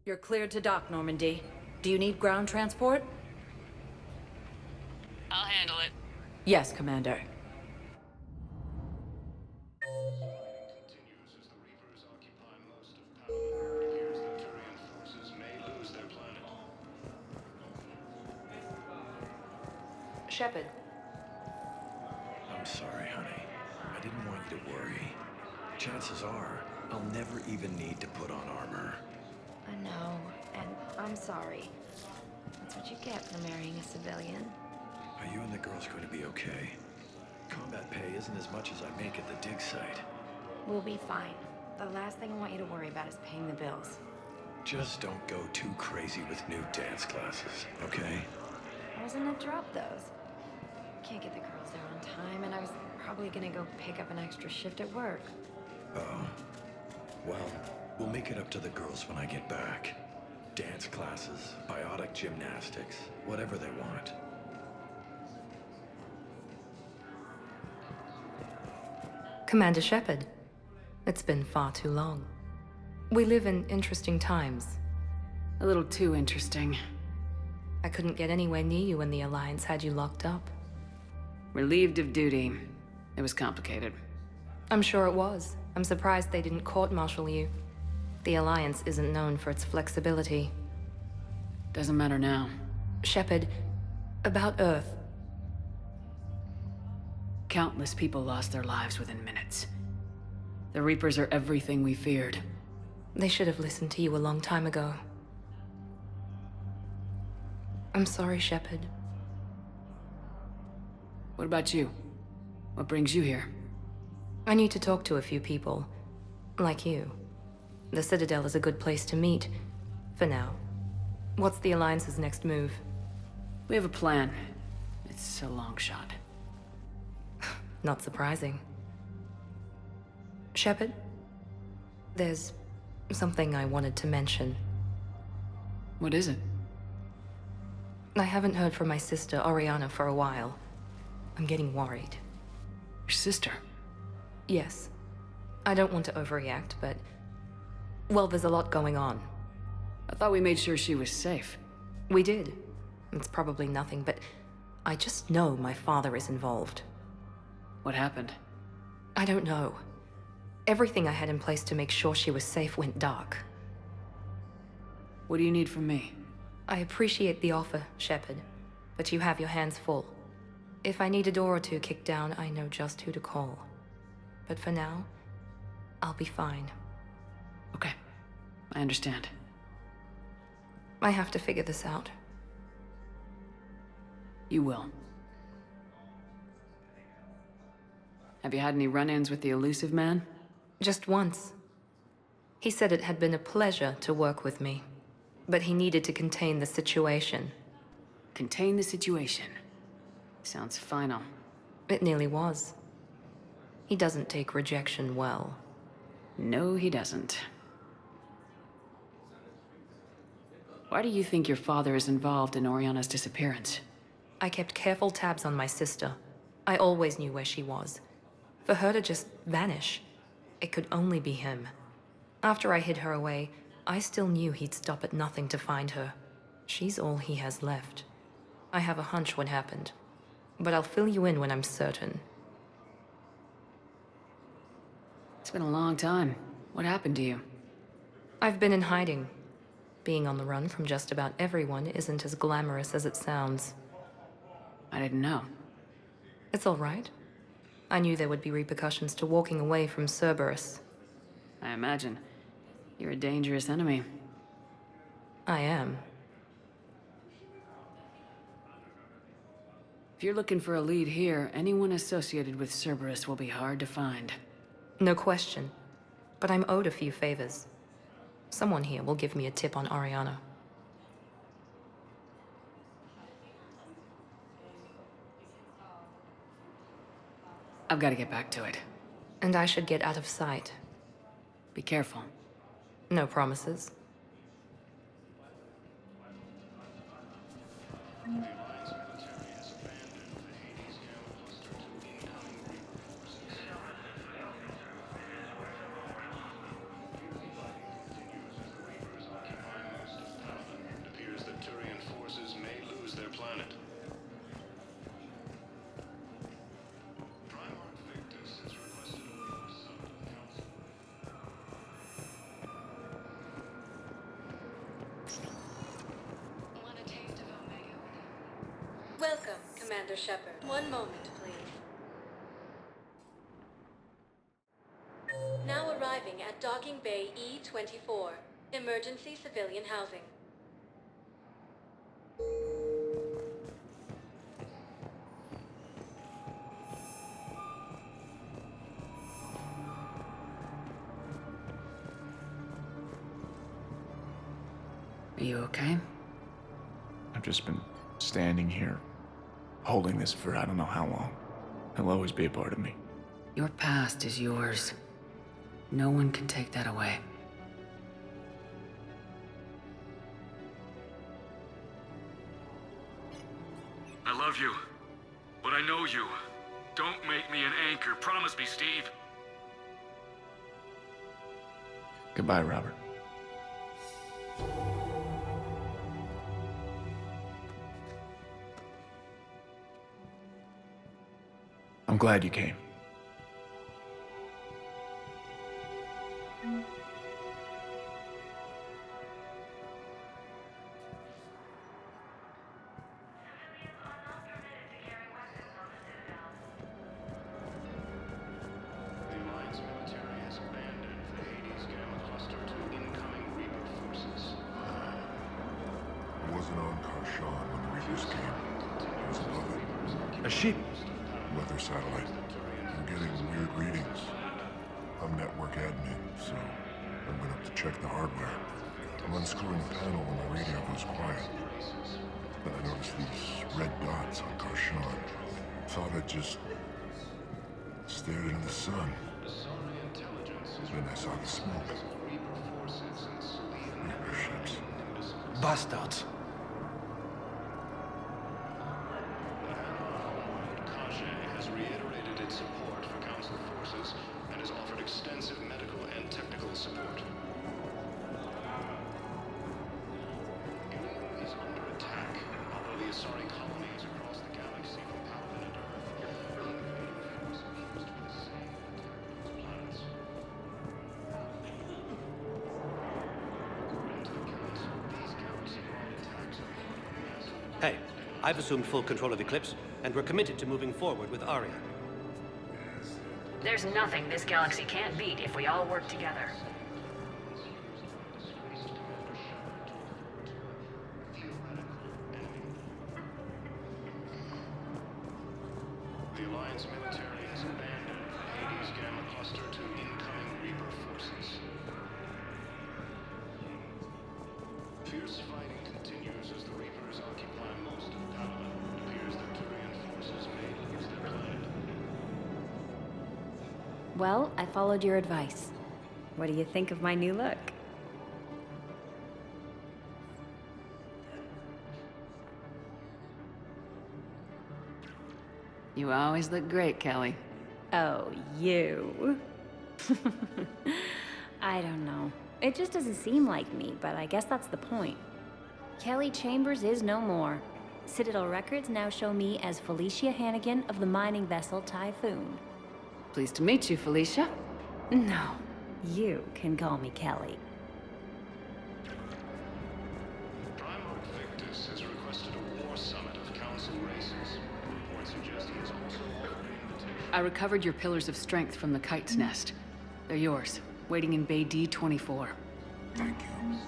You're cleared to dock, Normandy. Do you need ground transport? I'll handle it. Yes, Commander. Shepard. I'm sorry, honey. I didn't want you to worry. Chances are, I'll never even need to put on armor. I know, and I'm sorry. That's what you get for marrying a civilian. Are you and the girls going to be okay? Combat pay isn't as much as I make at the dig site. We'll be fine. The last thing I want you to worry about is paying the bills. Just don't go too crazy with new dance classes, okay? I was gonna drop those. Can't get the girls there on time, and I was probably gonna go pick up an extra shift at work. Oh. Well, we'll make it up to the girls when I get back. Dance classes, biotic gymnastics, whatever they want. Commander Shepard, it's been far too long. We live in interesting times. A little too interesting. I couldn't get anywhere near you when the Alliance had you locked up. Relieved of duty. It was complicated. I'm sure it was. I'm surprised they didn't court-martial you. The Alliance isn't known for its flexibility. Doesn't matter now. Shepard, about Earth. Countless people lost their lives within minutes. The Reapers are everything we feared. They should have listened to you a long time ago. I'm sorry, Shepard. What about you? What brings you here? I need to talk to a few people. Like you. The Citadel is a good place to meet. For now. What's the Alliance's next move? We have a plan. It's a long shot. Not surprising. Shepard? There's something I wanted to mention. What is it? I haven't heard from my sister, Oriana, for a while. I'm getting worried. Your sister? Yes. I don't want to overreact, but... well, there's a lot going on. I thought we made sure she was safe. We did. It's probably nothing, but I just know my father is involved. What happened? I don't know. Everything I had in place to make sure she was safe went dark. What do you need from me? I appreciate the offer, Shepard, but you have your hands full. If I need a door or two kicked down, I know just who to call. But for now, I'll be fine. Okay. I understand. I have to figure this out. You will. Have you had any run-ins with the elusive man? Just once. He said it had been a pleasure to work with me, but he needed to contain the situation. Contain the situation. Sounds final. It nearly was. He doesn't take rejection well. No, he doesn't. Why do you think your father is involved in Oriana's disappearance? I kept careful tabs on my sister. I always knew where she was. For her to just vanish, it could only be him. After I hid her away, I still knew he'd stop at nothing to find her. She's all he has left. I have a hunch what happened, but I'll fill you in when I'm certain. It's been a long time. What happened to you? I've been in hiding. Being on the run from just about everyone isn't as glamorous as it sounds. I didn't know. It's all right. I knew there would be repercussions to walking away from Cerberus. I imagine. You're a dangerous enemy. I am. If you're looking for a lead here, anyone associated with Cerberus will be hard to find. No question. But I'm owed a few favors. Someone here will give me a tip on Ariana. I've got to get back to it. And I should get out of sight. Be careful. No promises. Welcome, Commander Shepard. One moment, please. Now arriving at Docking Bay E-24, Emergency Civilian Housing. Are you okay? I've just been standing here, holding this for I don't know how long. It'll always be a part of me. Your past is yours. No one can take that away. I love you, but I know you. Don't make me an anchor. Promise me, Steve. Goodbye, Robert. I'm glad you came. Wasn't on Karshan when the Reapers came. It was above it. A sheep. Weather satellite. I'm getting weird readings. I'm network admin, so I went up to check the hardware. I'm unscrewing the panel when my radio goes quiet. Then I noticed these red dots on Karshan. Thought I just stared into the sun. Then I saw the smoke. Reaper ships. Bastards. Has reiterated its support for Council forces and has offered extensive medical and technical support. Ilium is under attack, although the Asari colonies across the galaxy from Paladin and Earth are invading force accused with the same attack on those planets. According to the Council, these galaxy-wide attacks are part of a massive... Hey, I've assumed full control of Eclipse, and we're committed to moving forward with Aria. There's nothing this galaxy can't beat if we all work together. The Alliance military has abandoned the Hades Gamma cluster to incoming Reaper forces. Fierce fighting continues as the Reapers occupy most of Paladin. It appears that Turian forces may lose their planet. Well, I followed your advice. What do you think of my new look? You always look great, Kelly. Oh, you. I don't know. It just doesn't seem like me, but I guess that's the point. Kelly Chambers is no more. Citadel records now show me as Felicia Hannigan of the mining vessel Typhoon. Pleased to meet you, Felicia. No, you can call me Kelly. Primarch Victus has requested a war summit of Council races. Reports suggest he has also offered an invitation. I recovered your pillars of strength from the kite's nest. They're yours, waiting in Bay D-24. Thank you.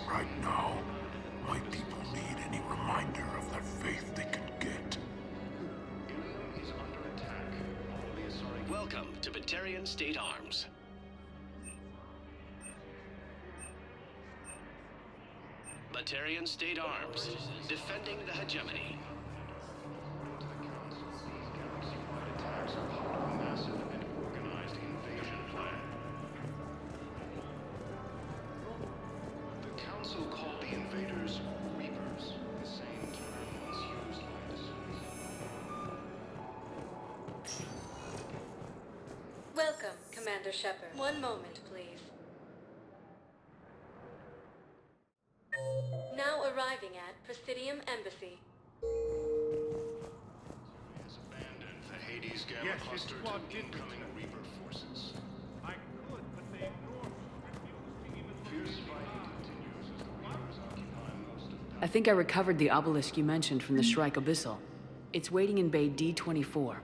Right now, my people need any reminder of the faith they can get. Ilium is under attack. All the Asari... Welcome to Batarian State Arms. Batarian State Arms, defending the hegemony. Attacks are part of a massive and organized invasion plan. The Council called the invaders Reapers, the same term once used by the Welcome, Commander Shepard. One moment, please. Now arriving at Presidium Embassy. has abandoned the Hades Gamma cluster to incoming Reaper forces. I could, but they ignored me. Fierce fighting continues as the Reapers occupy most of I think I recovered the obelisk you mentioned from the Shrike Abyssal. It's waiting in Bay D-24.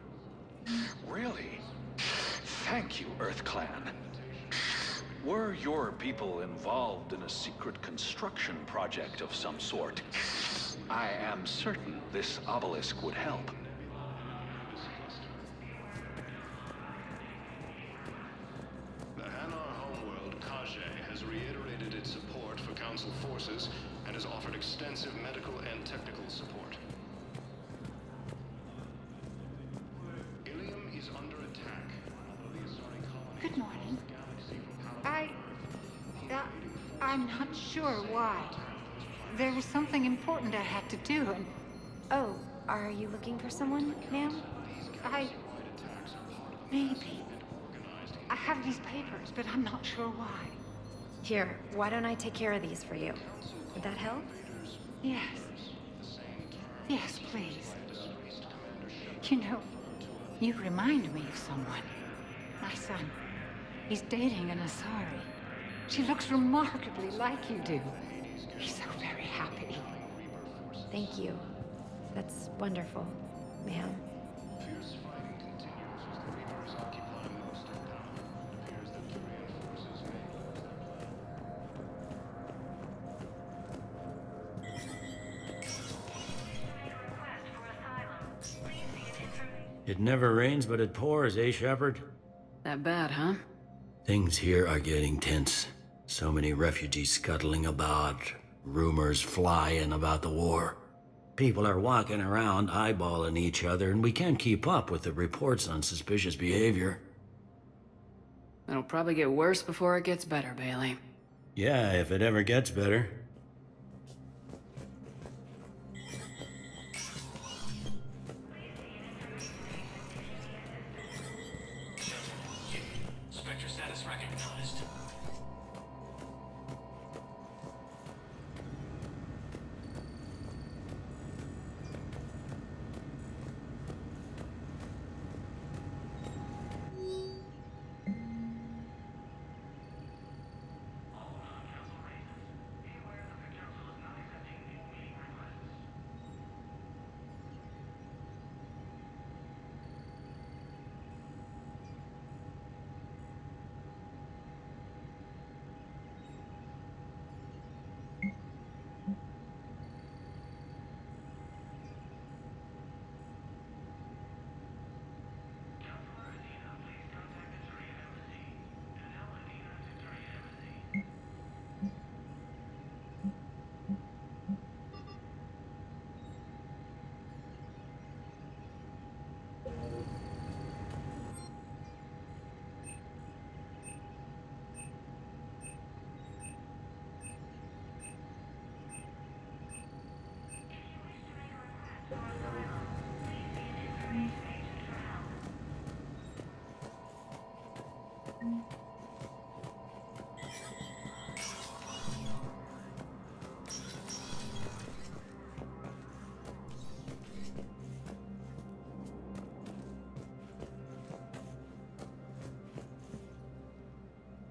Really? Thank you, Earth Clan. Were your people involved in a secret construction project of some sort, I am certain this obelisk would help. The Hanar homeworld, Kajay, has reiterated its support for Council forces and has offered extensive medical and technical support. Ilium is under attack. Good morning. I'm not sure why. There was something important I had to do, and Oh, are you looking for someone, ma'am? maybe. I have these papers, but I'm not sure why. Here, why don't I take care of these for you? Would that help? Yes. Yes, please. You know, you remind me of someone. My son. He's dating an Asari. She looks remarkably like you do. He's so very happy. Thank you. That's wonderful, ma'am. Fierce fighting continues as the Reapers occupy most of town. It appears that Turian forces may... It never rains, but it pours, eh, Shepard? That bad, huh? Things here are getting tense. So many refugees scuttling about, rumors flying about the war. People are walking around eyeballing each other, and we can't keep up with the reports on suspicious behavior. It'll probably get worse before it gets better, Bailey. Yeah, if it ever gets better. Spectre status recognized.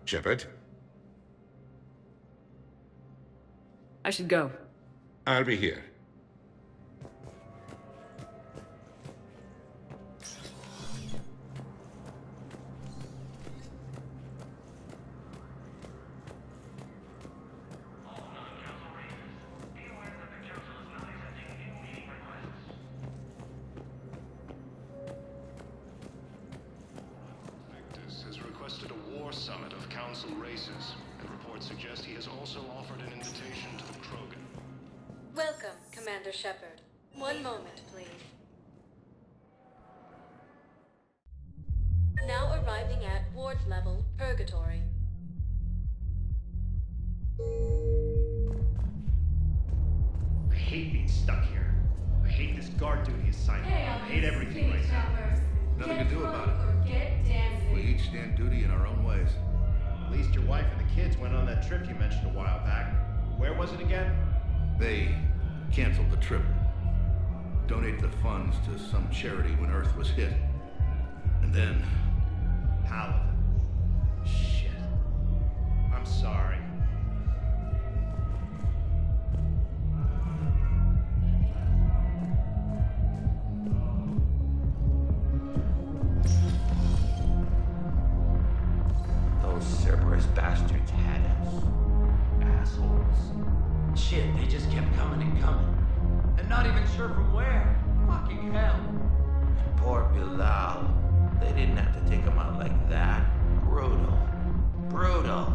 Shepard? I should go. I'll be here. Has requested a war summit of Council races, and reports suggest he has also offered an invitation to the Krogan. Welcome, Commander Shepard. One moment, please. Now arriving at Ward's level, Purgatory. I hate being stuck here. I hate this guard duty assignment. I hate everything right now. Nothing to do about it. We each stand duty in our own ways. At least your wife and the kids went on that trip you mentioned a while back. Where was it again? They canceled the trip. Donated the funds to some charity when Earth was hit. And then... Paladin. Shit. I'm sorry. Those Cerberus bastards had us. Assholes. Shit, they just kept coming and coming. And not even sure from where. Fucking hell. And poor Bilal. They didn't have to take him out like that. Brutal. Brutal.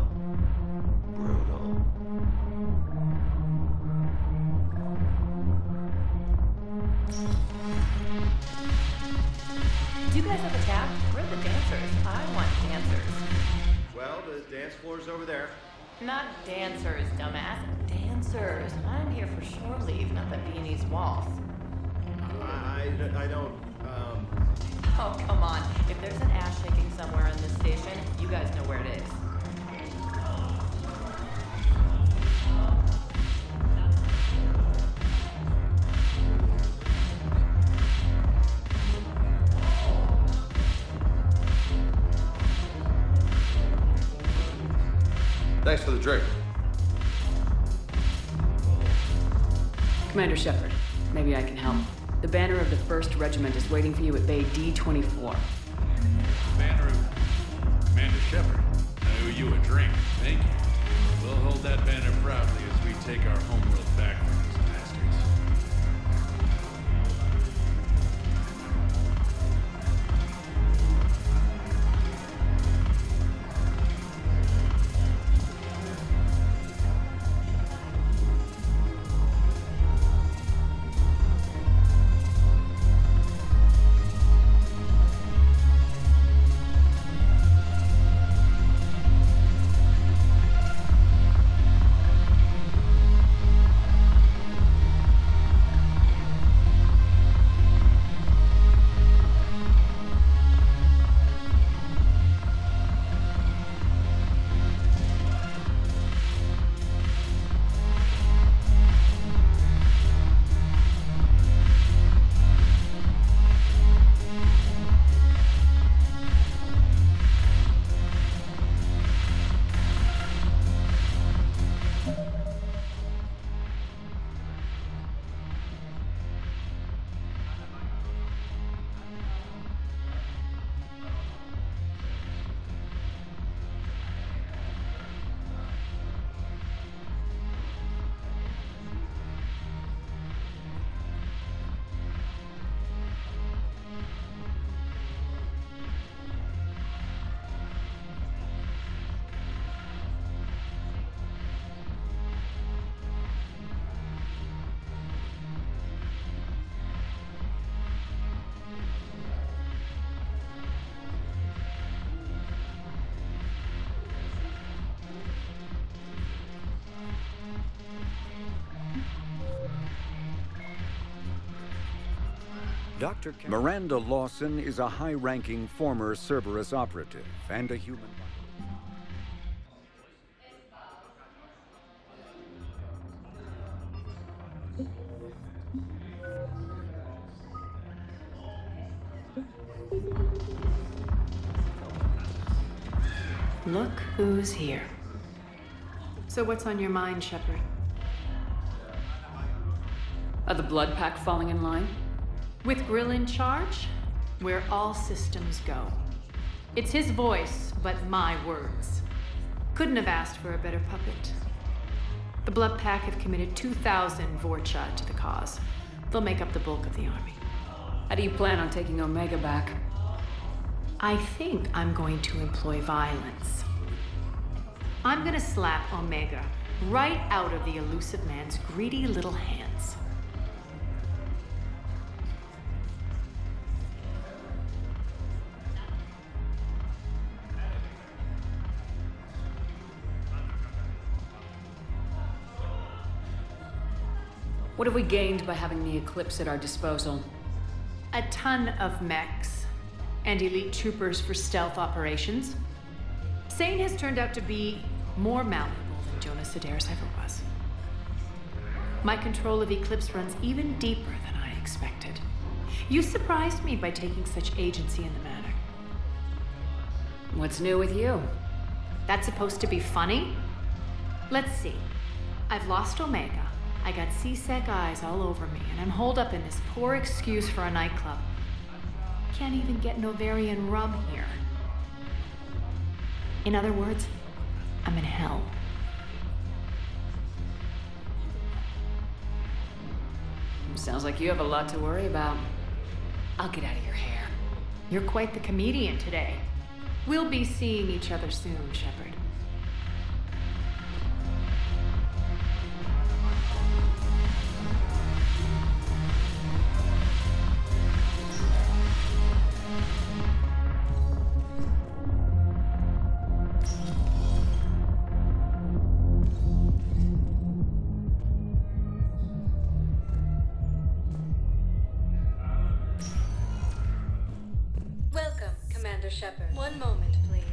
Brutal. Do you guys have a tap? We're the dancers. I want dancers. Well, the dance floor's over there. Not dancers, dumbass. Dancers. I'm here for shore leave, not the Viennese waltz. I don't, Oh, come on. If there's an ass shaking somewhere in this station, you guys know where it is. Thanks for the drink. Commander Shepard, maybe I can help. The banner of the 1st Regiment is waiting for you at Bay D-24. Banner of Commander Shepard. I owe you a drink. Thank you. We'll hold that banner proudly as we take our homeworld back from these bastards. Miranda Lawson is a high-ranking former Cerberus operative and a human. Look who's here. So what's on your mind, Shepard? Are the blood pack falling in line? With Grill in charge, where all systems go. It's his voice, but my words. Couldn't have asked for a better puppet. The Blood Pack have committed 2,000 Vorcha to the cause. They'll make up the bulk of the army. How do you plan on taking Omega back? I think I'm going to employ violence. I'm gonna slap Omega right out of the elusive man's greedy little hands. What have we gained by having the Eclipse at our disposal? A ton of mechs and elite troopers for stealth operations. Sane has turned out to be more malleable than Jonas Sedaris ever was. My control of Eclipse runs even deeper than I expected. You surprised me by taking such agency in the matter. What's new with you? That's supposed to be funny? Let's see. I've lost Omega. I got C-Sec eyes all over me, and I'm holed up in this poor excuse for a nightclub. Can't even get an Ovarian rub here. In other words, I'm in hell. Sounds like you have a lot to worry about. I'll get out of your hair. You're quite the comedian today. We'll be seeing each other soon, Shepard. Welcome, Commander Shepard. One moment, please.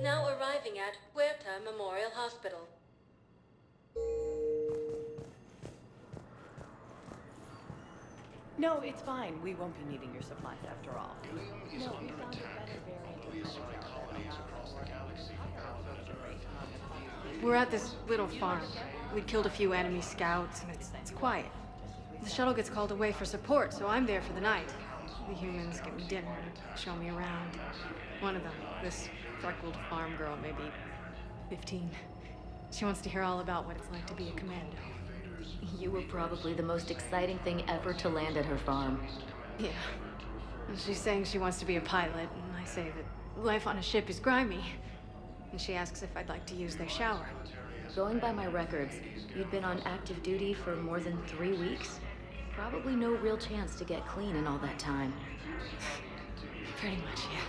Now arriving at Huerta Memorial Hospital. No, it's fine. We won't be needing your supplies after all. No, we found a better variant of We're at this little farm. We'd killed a few enemy scouts, and it's quiet. The shuttle gets called away for support, so I'm there for the night. The humans get me dinner and show me around. One of them, this freckled farm girl, maybe 15. She wants to hear all about what it's like to be a commando. You were probably the most exciting thing ever to land at her farm. Yeah. And she's saying she wants to be a pilot, and I say that life on a ship is grimy. And she asks if I'd like to use their shower. Going by my records, you'd been on active duty for more than 3 weeks. Probably no real chance to get clean in all that time. Pretty much, yeah.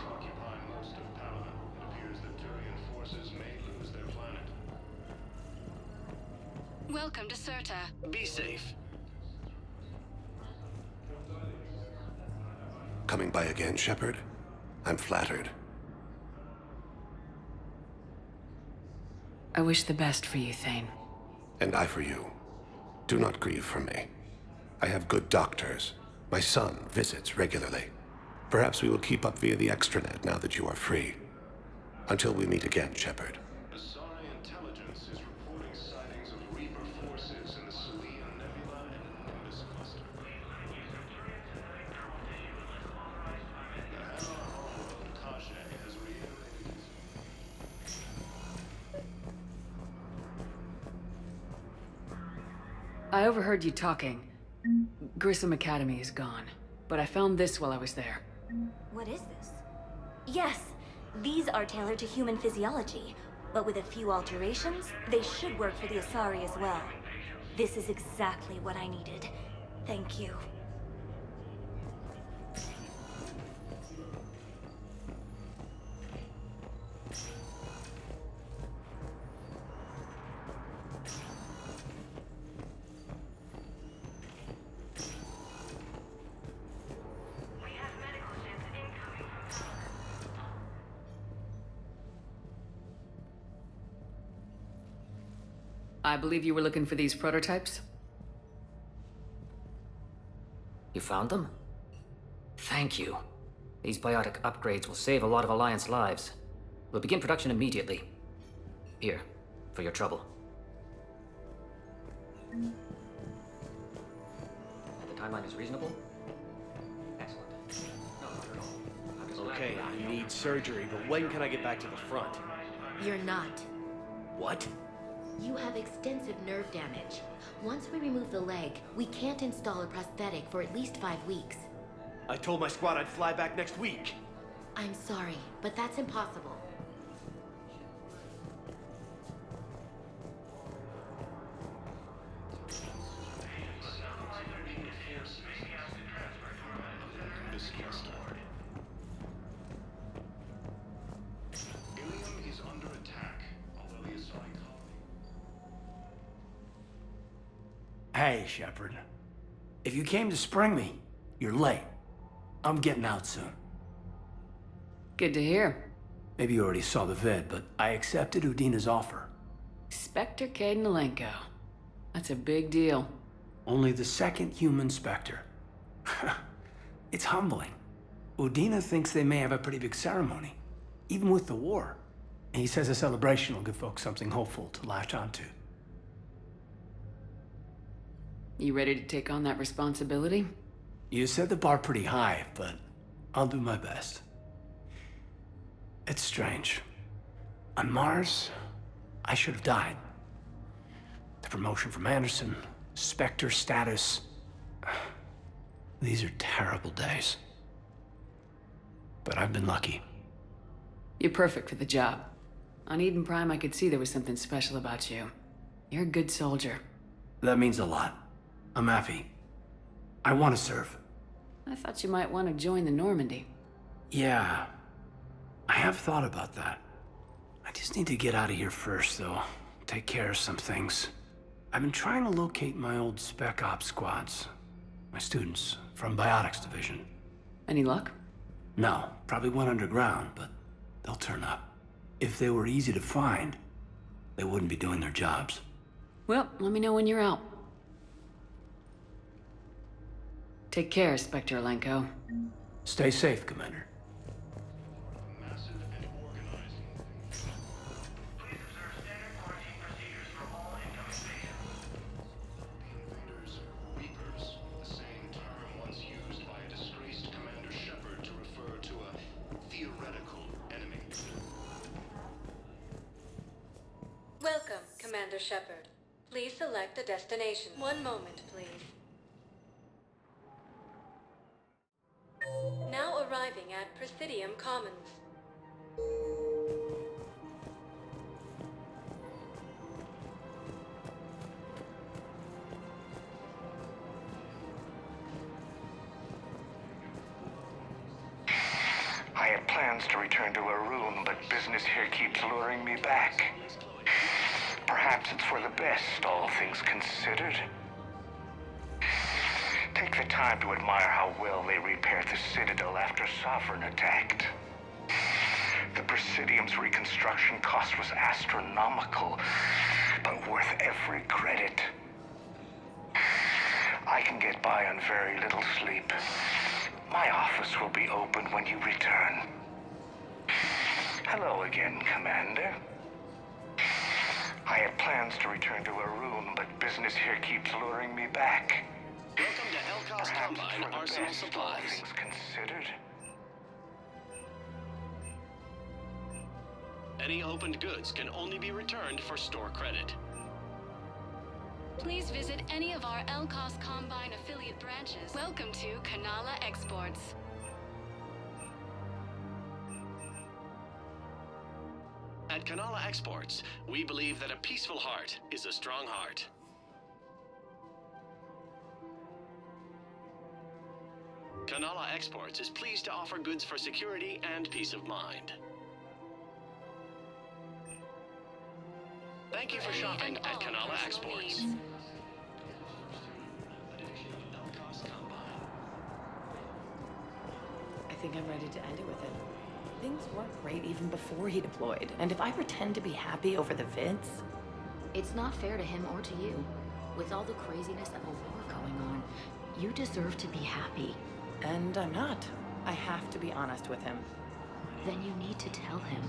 Welcome to Serta. Be safe. Coming by again, Shepard? I'm flattered. I wish the best for you, Thane. And I for you. Do not grieve for me. I have good doctors. My son visits regularly. Perhaps we will keep up via the extranet now that you are free. Until we meet again, Shepard. Asari intelligence is reporting sightings of Reaper forces in the Selene Nebula and Nimbus cluster. The Hanar homeworld Tajay has reiterated I overheard you talking. Grissom Academy is gone, but I found this while I was there. What is this? Yes, these are tailored to human physiology, but with a few alterations, they should work for the Asari as well. This is exactly what I needed. Thank you. I believe you were looking for these prototypes? You found them? Thank you. These biotic upgrades will save a lot of Alliance lives. We'll begin production immediately. Here, for your trouble. And the timeline is reasonable? Excellent. No, not at all. I'm just Okay, I need surgery, but when can I get back to the front? You're not. What? You have extensive nerve damage. Once we remove the leg, we can't install a prosthetic for at least 5 weeks. I told my squad I'd fly back next week. I'm sorry, but that's impossible. Hey, Shepard. If you came to spring me, you're late. I'm getting out soon. Good to hear. Maybe you already saw the vid, but I accepted Udina's offer. Spectre Cadenalenko. That's a big deal. Only the second human Spectre. It's humbling. Udina thinks they may have a pretty big ceremony, even with the war. And he says a celebration will give folks something hopeful to latch onto. You ready to take on that responsibility? You set the bar pretty high, but I'll do my best. It's strange. On Mars, I should have died. The promotion from Anderson, Spectre status. These are terrible days. But I've been lucky. You're perfect for the job. On Eden Prime, I could see there was something special about you. You're a good soldier. That means a lot. I'm happy. I want to serve. I thought you might want to join the Normandy. Yeah. I have thought about that. I just need to get out of here first, though. Take care of some things. I've been trying to locate my old Spec Ops squads. My students from Biotics Division. Any luck? No, probably went underground, but they'll turn up. If they were easy to find, they wouldn't be doing their jobs. Well, let me know when you're out. Take care, Spectre Alenko. Stay safe, Commander. Welcome, Commander Shepard. Please select a destination. One moment, please. Now arriving at Presidium Commons. I had plans to return to a room, but business here keeps luring me back. Perhaps it's for the best, all things considered. Take the time to admire how well they repaired the Citadel after Sovereign attacked. The Presidium's reconstruction cost was astronomical, but worth every credit. I can get by on very little sleep. My office will be open when you return. Hello again, Commander. I had plans to return to a room, but business here keeps luring me back. Welcome to Elcos Combine Arsenal Supplies. All things considered. Any opened goods can only be returned for store credit. Please visit any of our Elcos Combine affiliate branches. Welcome to Kanala Exports. At Kanala Exports, we believe that a peaceful heart is a strong heart. Kanala Exports is pleased to offer goods for security and peace of mind. Thank you for shopping at Kanala Exports. I think I'm ready to end it with him. Things weren't great even before he deployed, and if I pretend to be happy over the vids... It's not fair to him or to you. With all the craziness of a war going on, you deserve to be happy. And I'm not. I have to be honest with him. Then you need to tell him.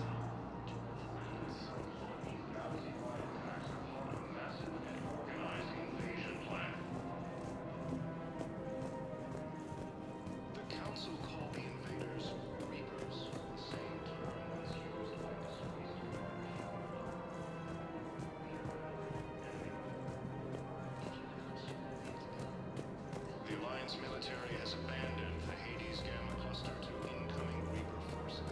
The Alliance military has abandoned the Hades Gamma cluster to incoming Reaper forces.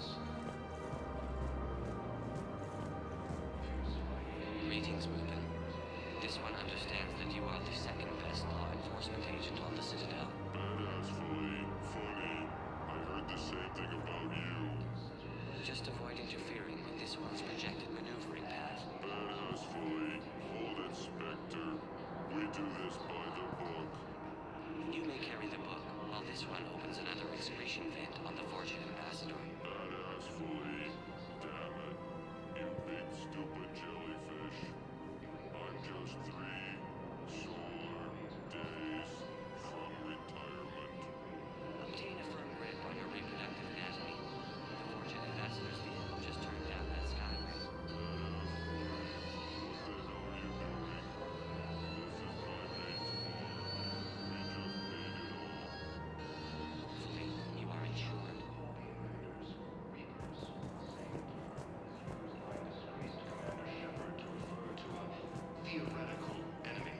Greetings, Ruben. This one understands that you are the second best law enforcement agent on the Citadel. Badass, funny. I heard the same thing about you. Just avoid interfering with this one's projected maneuvering path. Badass, fully. Hold it, Spectre. We do this by the book. You may carry the book, while this one opens another excretion vent on the Fortune Ambassador. Badass, fully. Damn it. You big stupid jellyfish. I'm just 3 sore days from retirement. Obtain a firm grip on your reproductive anatomy. The Fortune Ambassador's vehicle just turned down that skyway. Hopefully, you are insured. Theoretical enemy.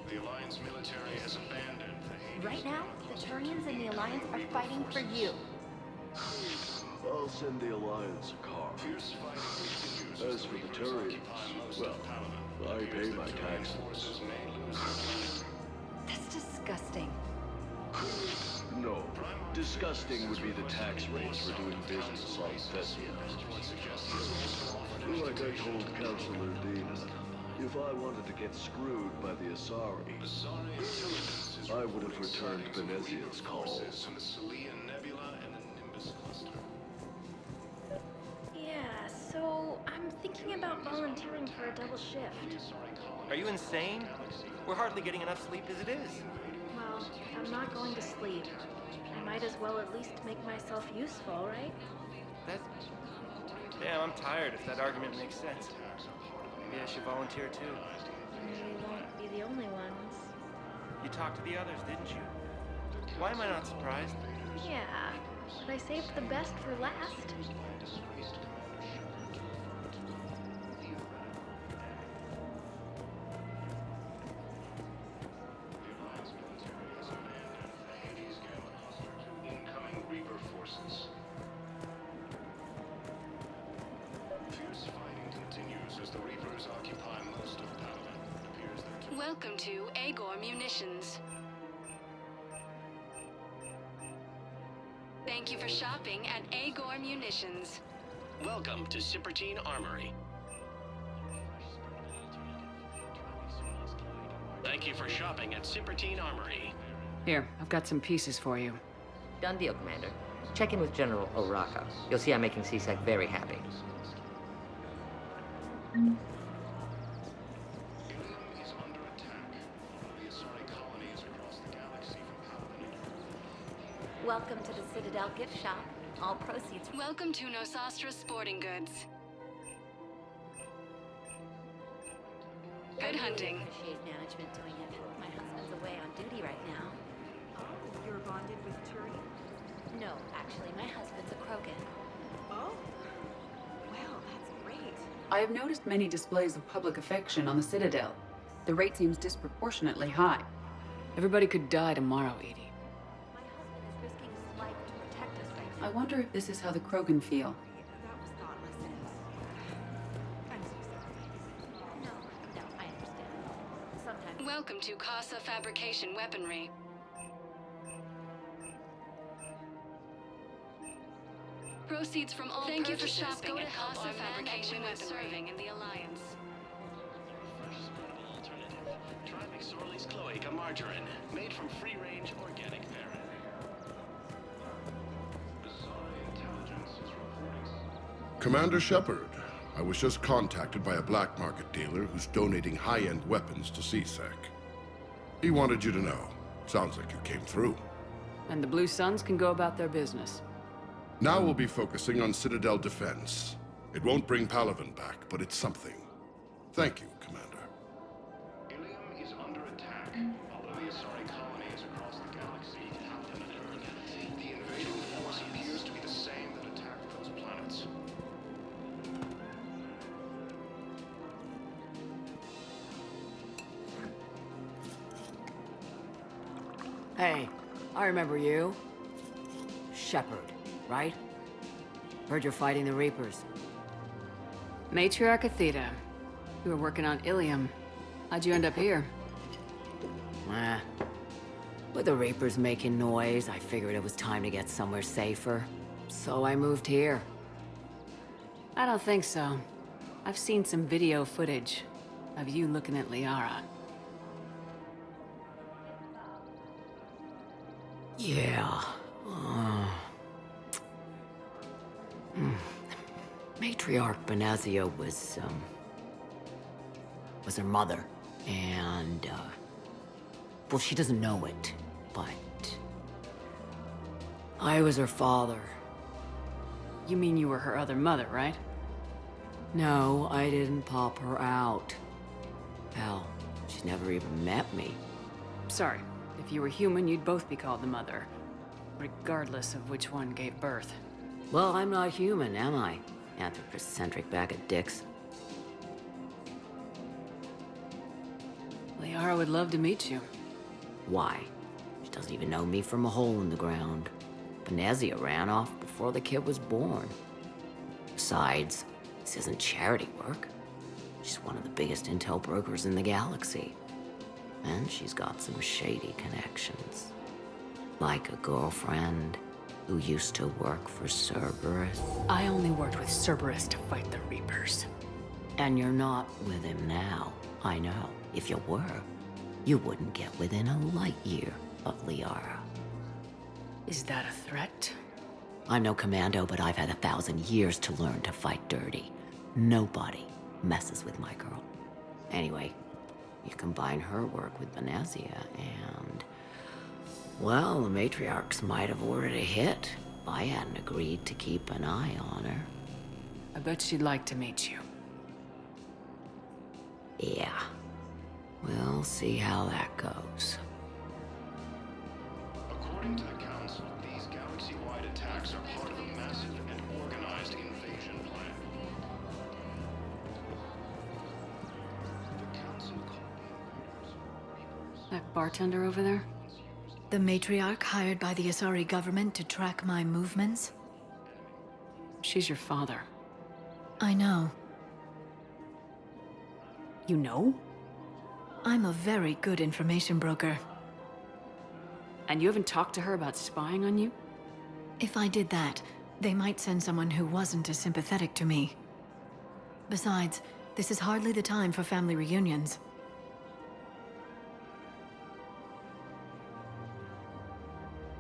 The Alliance military has abandoned the Hades. Right now, the Turians and the Alliance are fighting for you. I'll send the Alliance a car. As for the Turians, well, I pay my taxes. That's disgusting. No, disgusting would be the tax rates for doing business on Thessia. Like I told Councilor Dina, if I wanted to get screwed by the Asari, I would have returned Benezia's call. Yeah, so I'm thinking about volunteering for a double shift. Are you insane? We're hardly getting enough sleep as it is. Well, I'm not going to sleep. I might as well at least make myself useful, right? That's... Damn, I'm tired if that argument makes sense. Maybe I should volunteer too. We won't be the only ones. You talked to the others, didn't you? Why am I not surprised? Yeah, but I saved the best for last. Incoming Reaper forces. Fierce fighting continues as the Reapers occupy most of Palaven. It appears that Welcome to Agor Munitions. Thank you for shopping at Agor Munitions. Welcome to Sippertine Armory. Thank you for shopping at Sippertine Armory. Here, I've got some pieces for you. Done deal, Commander. Check in with General Oraka. You'll see I'm making C-Sec very happy. Welcome to the Citadel gift shop. All proceeds. Welcome to Nosastra Sporting Goods. Good hunting. I appreciate management doing it. My husband's away on duty right now. Oh, you're bonded with Turian? No, actually, my husband's a Krogan. Oh? Well, that's great. I have noticed many displays of public affection on the Citadel. The rate seems disproportionately high. Everybody could die tomorrow, Edie. I wonder if this is how the Krogan feel. That was thoughtless. I'm so sorry. No, I understand. Sometimes. Welcome to Casa Fabrication Weaponry. Proceeds from all Thank you for shopping at Casa Fabrication Weaponry. Serving in the Alliance. Try McSorley's Cloaca Margarine, made from free-range organic parent. Commander Shepard, I was just contacted by a black market dealer who's donating high-end weapons to CSEC. He wanted you to know. Sounds like you came through. And the Blue Suns can go about their business. Now we'll be focusing on Citadel defense. It won't bring Palaven back, but it's something. Thank you, Commander. Ilium is under attack. Although the Asari colonies across the galaxy have been eliminated, the invading force appears to be the same that attacked those planets. Hey, I remember you. Shepard, right? Heard you're fighting the Reapers. Matriarch Athena. You were working on Ilium. How'd you end up here? With the Reapers making noise, I figured it was time to get somewhere safer. So I moved here. I don't think so. I've seen some video footage of you looking at Liara. Yeah. Matriarch Benazia was her mother. And, well, she doesn't know it, but I was her father. You mean you were her other mother, right? No, I didn't pop her out. Hell, she's never even met me. Sorry. If you were human, you'd both be called the mother. Regardless of which one gave birth. Well, I'm not human, am I? Anthropocentric bag of dicks. Liara would love to meet you. Why? She doesn't even know me from a hole in the ground. Benazia ran off before the kid was born. Besides, this isn't charity work. She's one of the biggest intel brokers in the galaxy. And she's got some shady connections. Like a girlfriend who used to work for Cerberus. I only worked with Cerberus to fight the Reapers. And you're not with him now, I know. If you were, you wouldn't get within a light year of Liara. Is that a threat? I'm no commando, but I've had 1,000 years to learn to fight dirty. Nobody messes with my girl. Anyway, you combine her work with Benazia and... well, the matriarchs might have ordered a hit if I hadn't agreed to keep an eye on her. I bet she'd like to meet you. Yeah. We'll see how that goes. According to the Council, these galaxy-wide attacks are part of a massive and organized invasion plan. The Council That bartender over there? The matriarch hired by the Asari government to track my movements? She's your father. I know. You know? I'm a very good information broker. And you haven't talked to her about spying on you? If I did that, they might send someone who wasn't as sympathetic to me. Besides, this is hardly the time for family reunions.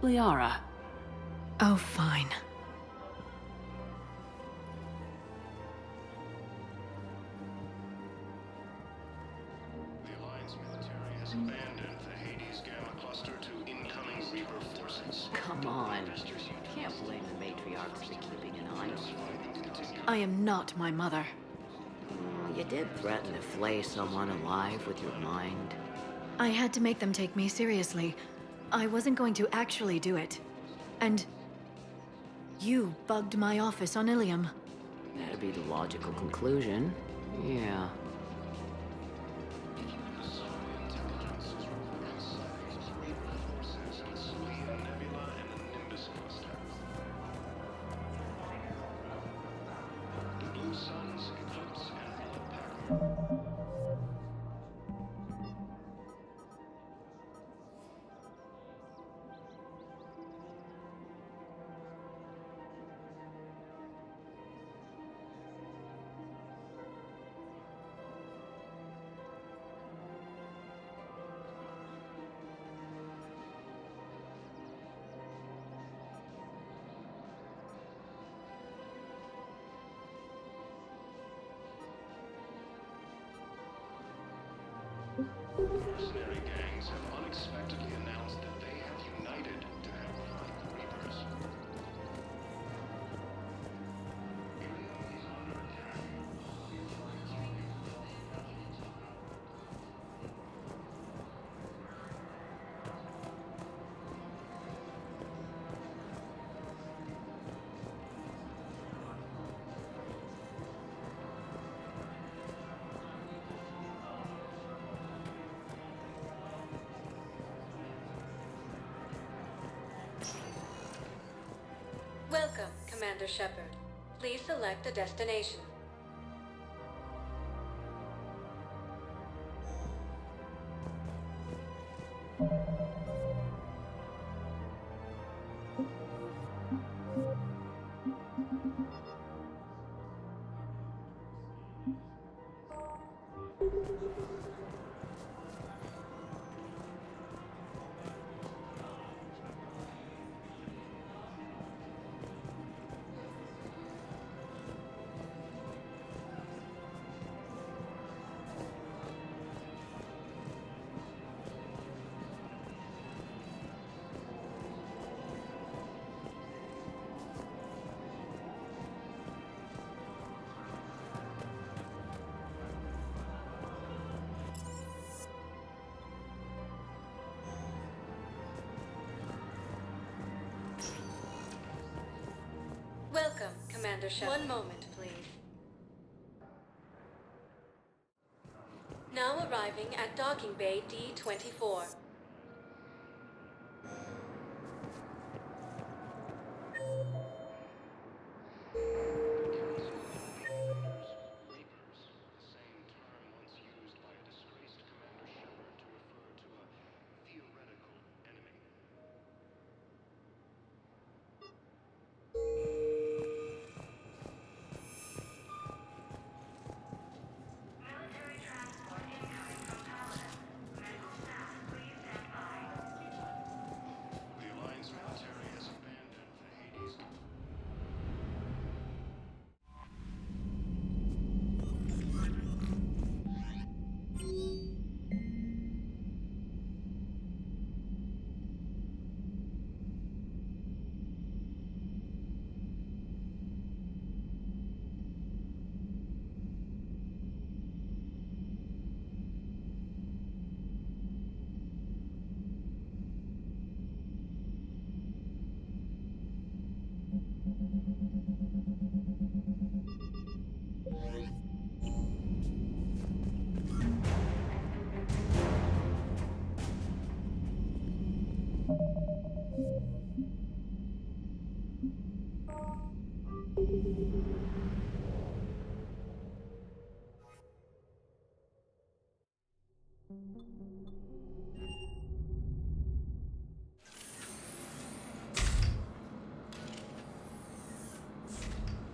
Liara. Oh, fine. The Alliance military has abandoned the Hades Gamma cluster to incoming Reaper forces. Come on. Can't blame the matriarchs for keeping an eye on you. I am not my mother. You did threaten to flay someone alive with your mind. I had to make them take me seriously. I wasn't going to actually do it. And... you bugged my office on Ilium. That'd be the logical conclusion. Yeah. Mercenary gangs have unexpectedly announced that they have united to help fight the Reapers. Ilium is under attack. Welcome, Commander Shepard. Please select a destination. Welcome, Commander Shepard. One moment, please. Now arriving at Docking Bay D-24.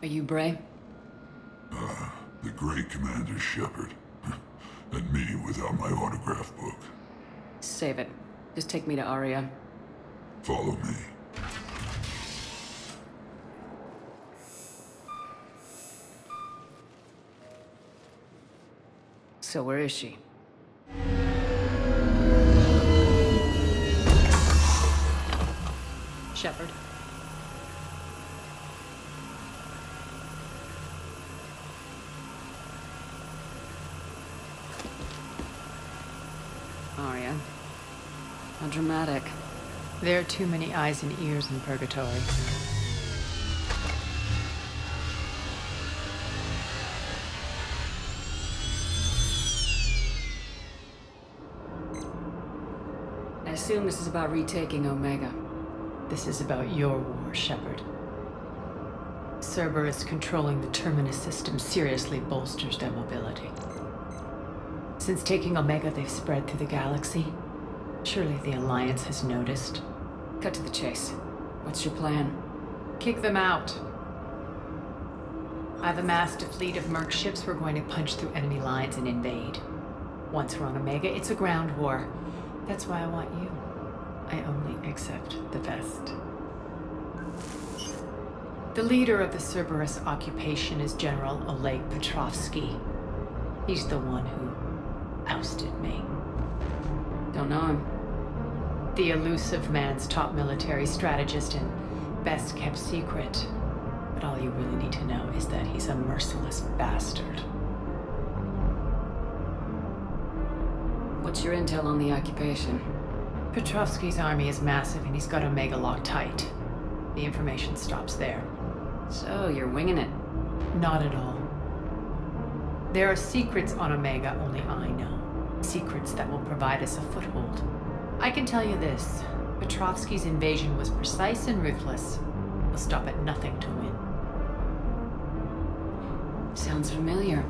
Are you Bray? The great Commander Shepard. And me without my autograph book. Save it. Just take me to Aria. Follow me. So where is she? Shepard. Aria. How dramatic. There are too many eyes and ears in Purgatory. I assume this is about retaking Omega. This is about your war, Shepard. Cerberus controlling the Terminus system seriously bolsters their mobility. Since taking Omega, they've spread through the galaxy. Surely the Alliance has noticed. Cut to the chase. What's your plan? Kick them out. I've amassed a fleet of merc ships. We're going to punch through enemy lines and invade. Once we're on Omega, it's a ground war. That's why I want you. I only accept the best. The leader of the Cerberus occupation is General Oleg Petrovsky. He's the one who ousted me. Don't know him. The elusive man's top military strategist and best kept secret. But all you really need to know is that he's a merciless bastard. What's your intel on the occupation? Petrovsky's army is massive and he's got Omega locked tight. The information stops there. So, you're winging it? Not at all. There are secrets on Omega only I know. Secrets that will provide us a foothold. I can tell you this. Petrovsky's invasion was precise and ruthless. He'll stop at nothing to win. Sounds familiar.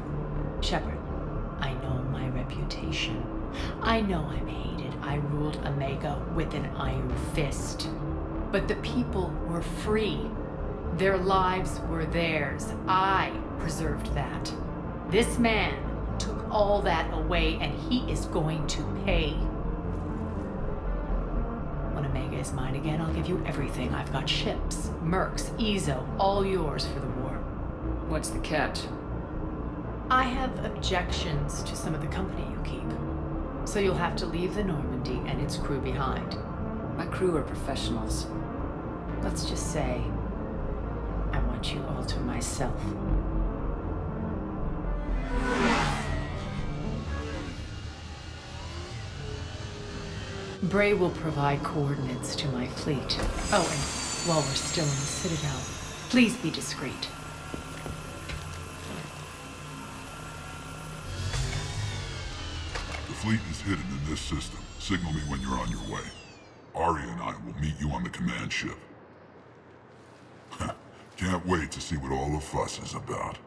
Shepard, I know my reputation. I know I'm hated. I ruled Omega with an iron fist. But the people were free. Their lives were theirs. I preserved that. This man took all that away, and he is going to pay. When Omega is mine again, I'll give you everything. I've got ships, mercs, Ezo, all yours for the war. What's the catch? I have objections to some of the company you keep. So you'll have to leave the Normandy and its crew behind. My crew are professionals. Let's just say, I want you all to myself. Bray will provide coordinates to my fleet. Oh, and while we're still in the Citadel, Please be discreet. The fleet is hidden in this system. Signal me when you're on your way. Arya and I will meet you on the command ship. Can't wait to see what all the fuss is about.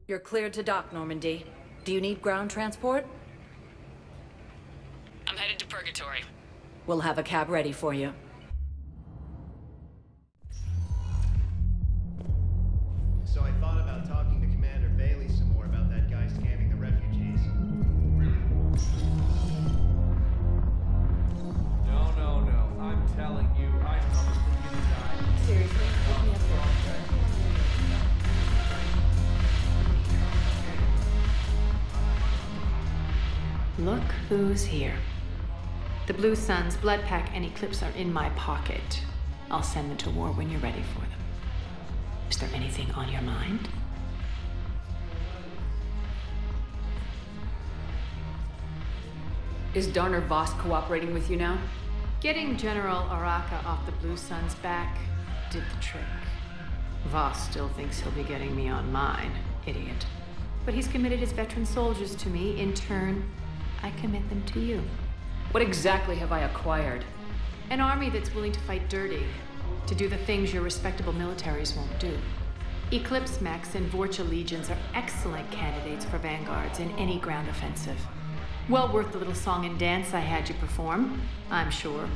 You're cleared to dock, Normandy. Do you need ground transport? I'm headed to Purgatory. We'll have a cab ready for you. So I thought about talking to Commander Bailey some more about that guy scamming the refugees. No. I'm telling you, I promise we're gonna die. Seriously? Let me up here. Look who's here. The Blue Suns, Blood Pack, and Eclipse are in my pocket. I'll send them to war when you're ready for them. Is there anything on your mind? Is Darner Voss cooperating with you now? Getting General Araka off the Blue Suns' back did the trick. Voss still thinks he'll be getting me on mine. Idiot. But he's committed his veteran soldiers to me. In turn, I commit them to you. What exactly have I acquired? An army that's willing to fight dirty, to do the things your respectable militaries won't do. Eclipse mechs and Vorcha legions are excellent candidates for vanguards in any ground offensive. Well worth the little song and dance I had you perform, I'm sure.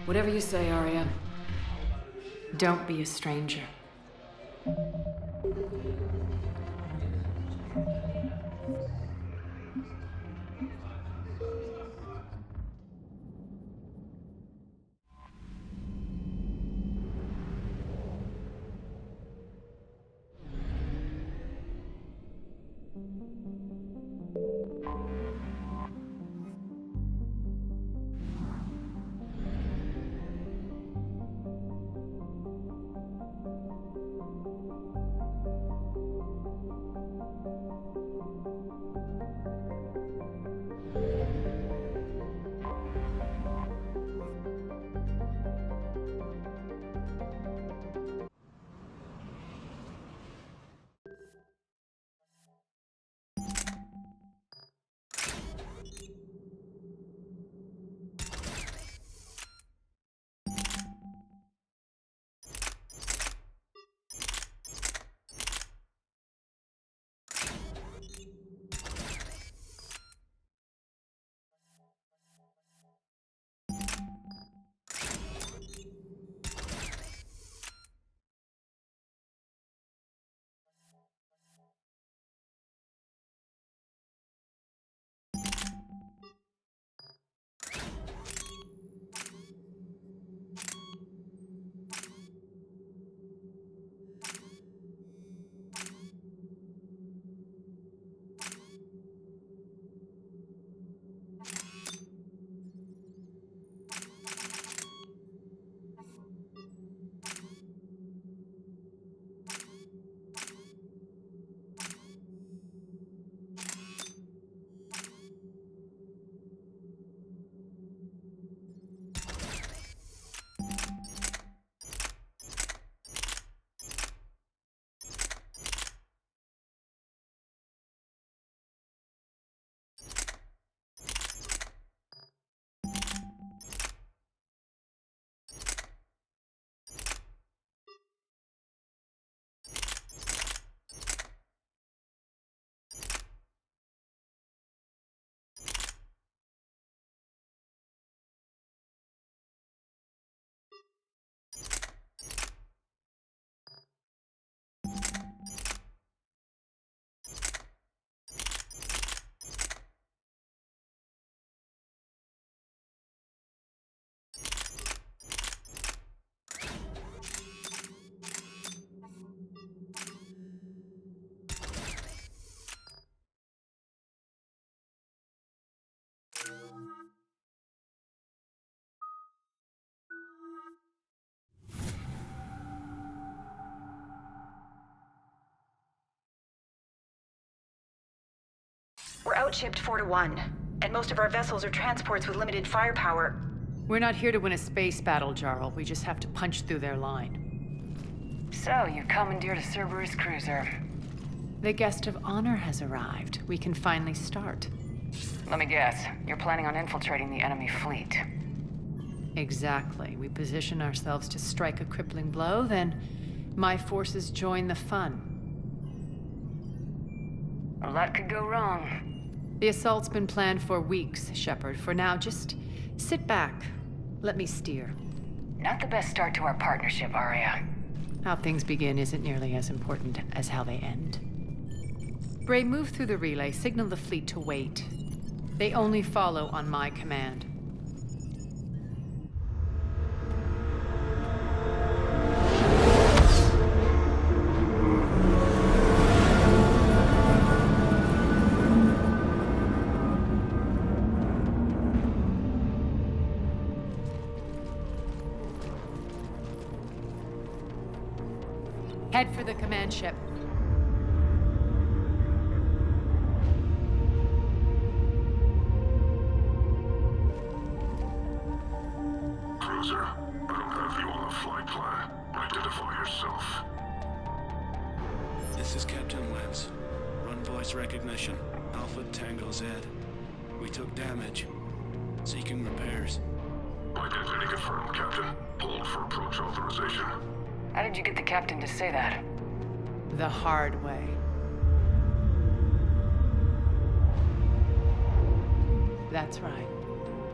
Whatever you say, Arya. Don't be a stranger. outshipped 4-1, and most of our vessels are transports with limited firepower. We're not here to win a space battle, Jarl. We just have to punch through their line. So, you commandeered a Cerberus cruiser. The guest of honor has arrived. We can finally start. Let me guess, you're planning on infiltrating the enemy fleet. Exactly. We position ourselves to strike a crippling blow, then my forces join the fun. A lot could go wrong. The assault's been planned for weeks, Shepard. For now, just sit back. Let me steer. Not the best start to our partnership, Arya. How things begin isn't nearly as important as how they end. Bray, move through the relay. Signal the fleet to wait. They only follow on my command. Head for the command ship. Cruiser, I don't have you on the flight plan. Identify yourself. This is Captain Lance. Run voice recognition. Alpha Tango Z. We took damage. Seeking repairs. Identity confirmed, Captain. Hold for approach authorization. How did you get the captain to say that? The hard way. That's right.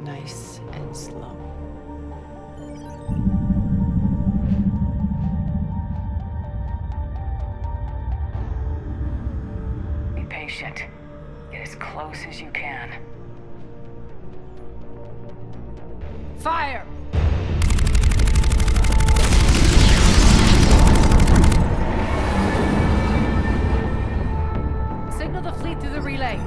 Nice and slow. Be patient. Get as close as you can. Fire! Signal the fleet through the relay.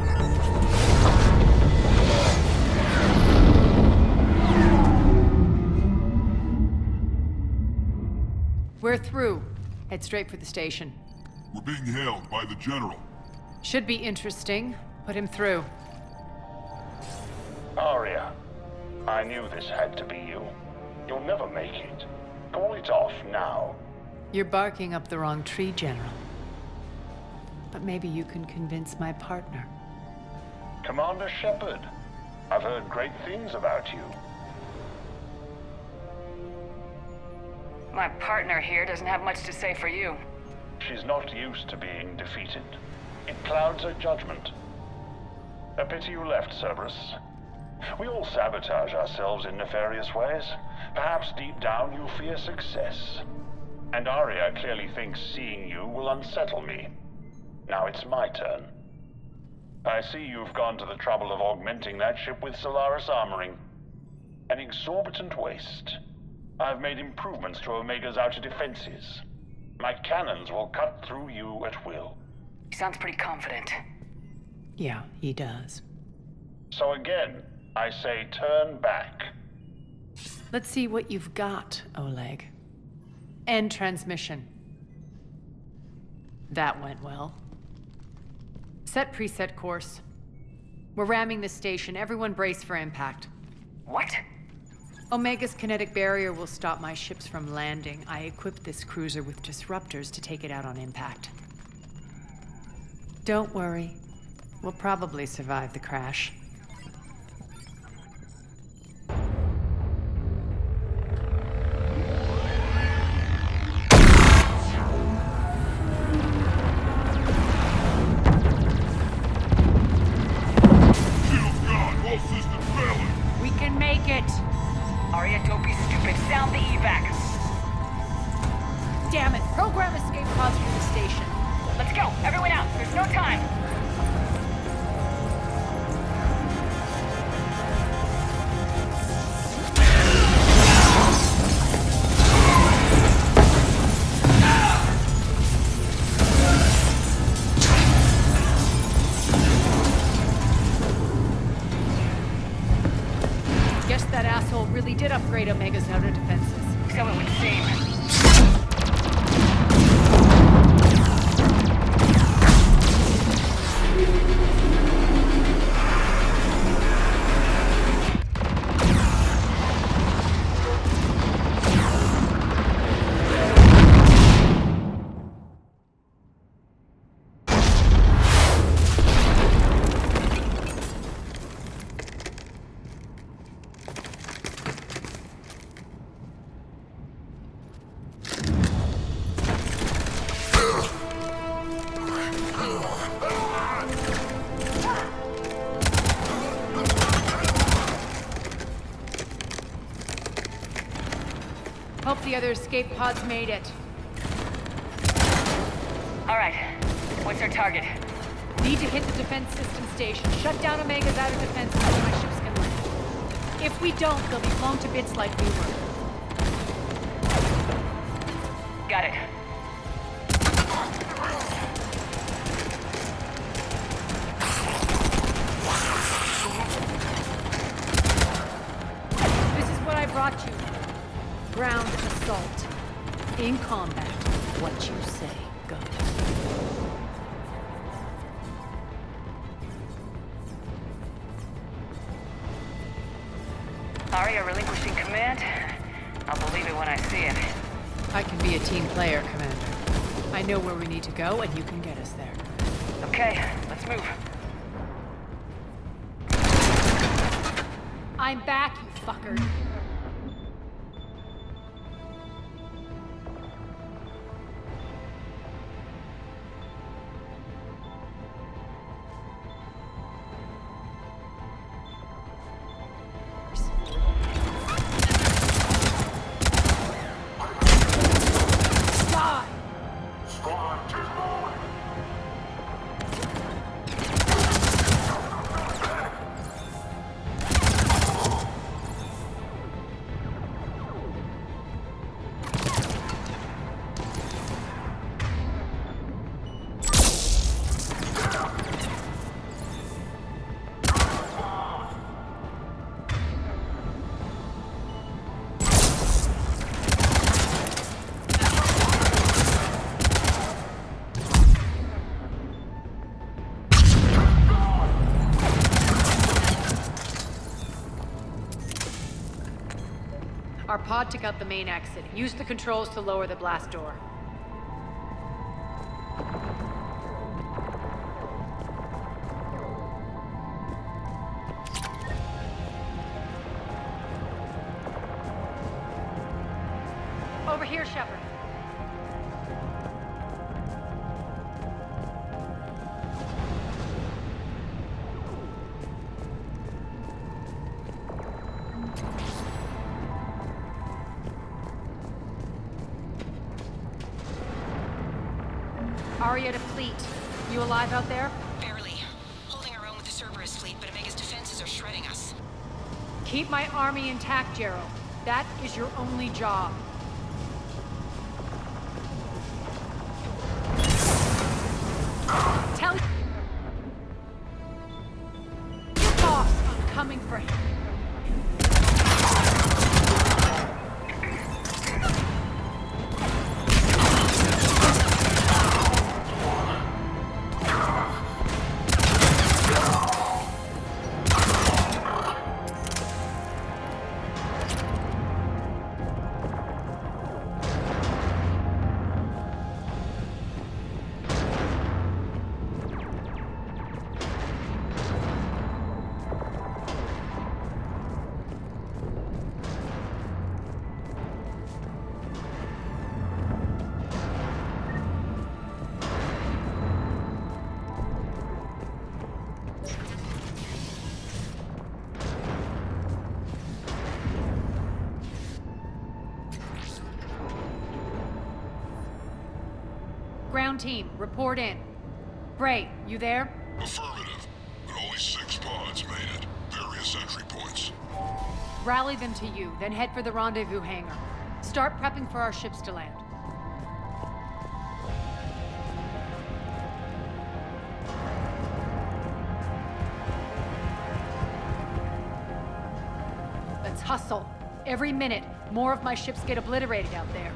We're through. Head straight for the station. We're being hailed by the General. Should be interesting. Put him through. Arya, I knew this had to be you. You'll never make it. Call it off now. You're barking up the wrong tree, General. But maybe you can convince my partner. Commander Shepard, I've heard great things about you. My partner here doesn't have much to say for you. She's not used to being defeated. It clouds her judgment. A pity you left, Cerberus. We all sabotage ourselves in nefarious ways. Perhaps deep down you fear success. And Arya clearly thinks seeing you will unsettle me. Now it's my turn. I see you've gone to the trouble of augmenting that ship with Solaris armoring. An exorbitant waste. I've made improvements to Omega's outer defenses. My cannons will cut through you at will. He sounds pretty confident. Yeah, he does. So again, I say turn back. Let's see what you've got, Oleg. End transmission. That went well. Set preset course. We're ramming the station. Everyone brace for impact. What? Omega's kinetic barrier will stop my ships from landing. I equipped this cruiser with disruptors to take it out on impact. Don't worry. We'll probably survive the crash. We can make it! Arya, don't be stupid. Sound the evac. Damn it! Program escape pods from the station. Let's go! Everyone out! There's no time! Guess that asshole really did upgrade Omega's outer defenses. So it would seem. Hope the other escape pods made it. All right. What's our target? Need to hit the defense system station. Shut down Omega's outer defense so my ships can land. If we don't, they'll be blown to bits like we were. Got it. This is what I brought you. Ground assault. In combat, what you say goes. Arya relinquishing command? I'll believe it when I see it. I can be a team player, Commander. I know where we need to go, and you can get us there. Okay, let's move. I'm back, you fucker. Our pod took out the main exit. Use the controls to lower the blast door. Over here, Shepard. Arya to fleet. You alive out there? Barely. Holding our own with the Cerberus fleet, but Omega's defenses are shredding us. Keep my army intact, Gerald. That is your only job. Tell your boss I'm coming for him. Ground team, report in. Bray, you there? Affirmative, but only 6 pods made it. Various entry points. Rally them to you, then head for the rendezvous hangar. Start prepping for our ships to land. Let's hustle. Every minute, more of my ships get obliterated out there.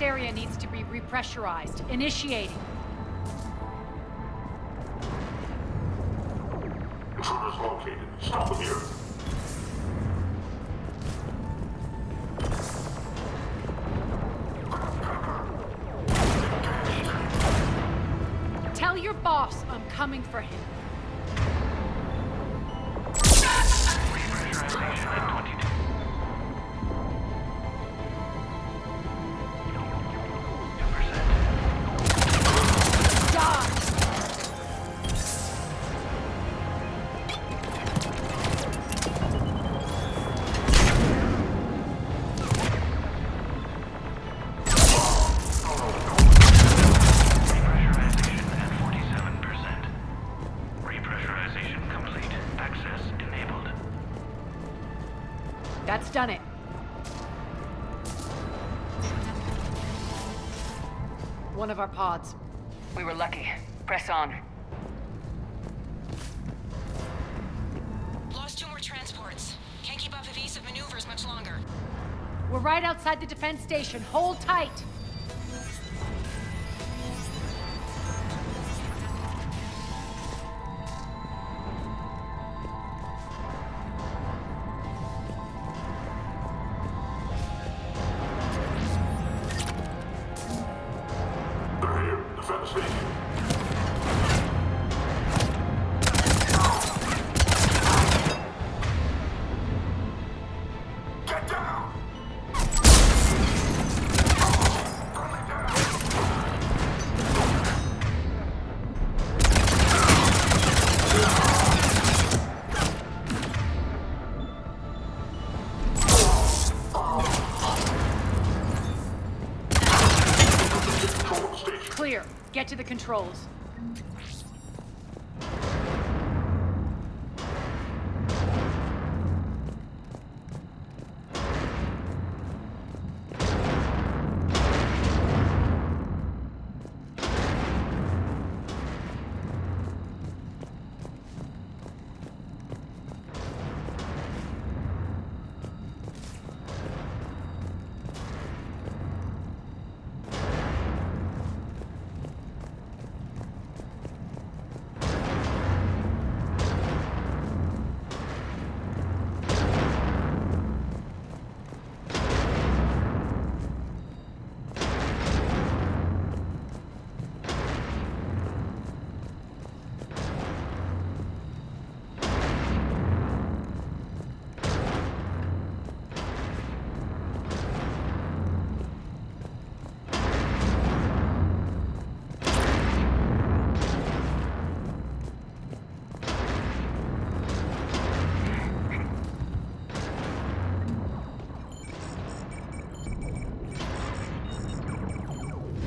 area needs to be repressurized. Initiating. Intruders located. Stop them here. Tell your boss I'm coming for him. Repressurization at 22. That's done it. One of our pods. We were lucky. Press on. Lost 2 more transports. Can't keep up evasive maneuvers much longer. We're right outside the defense station. Hold tight. Clear. Get to the controls.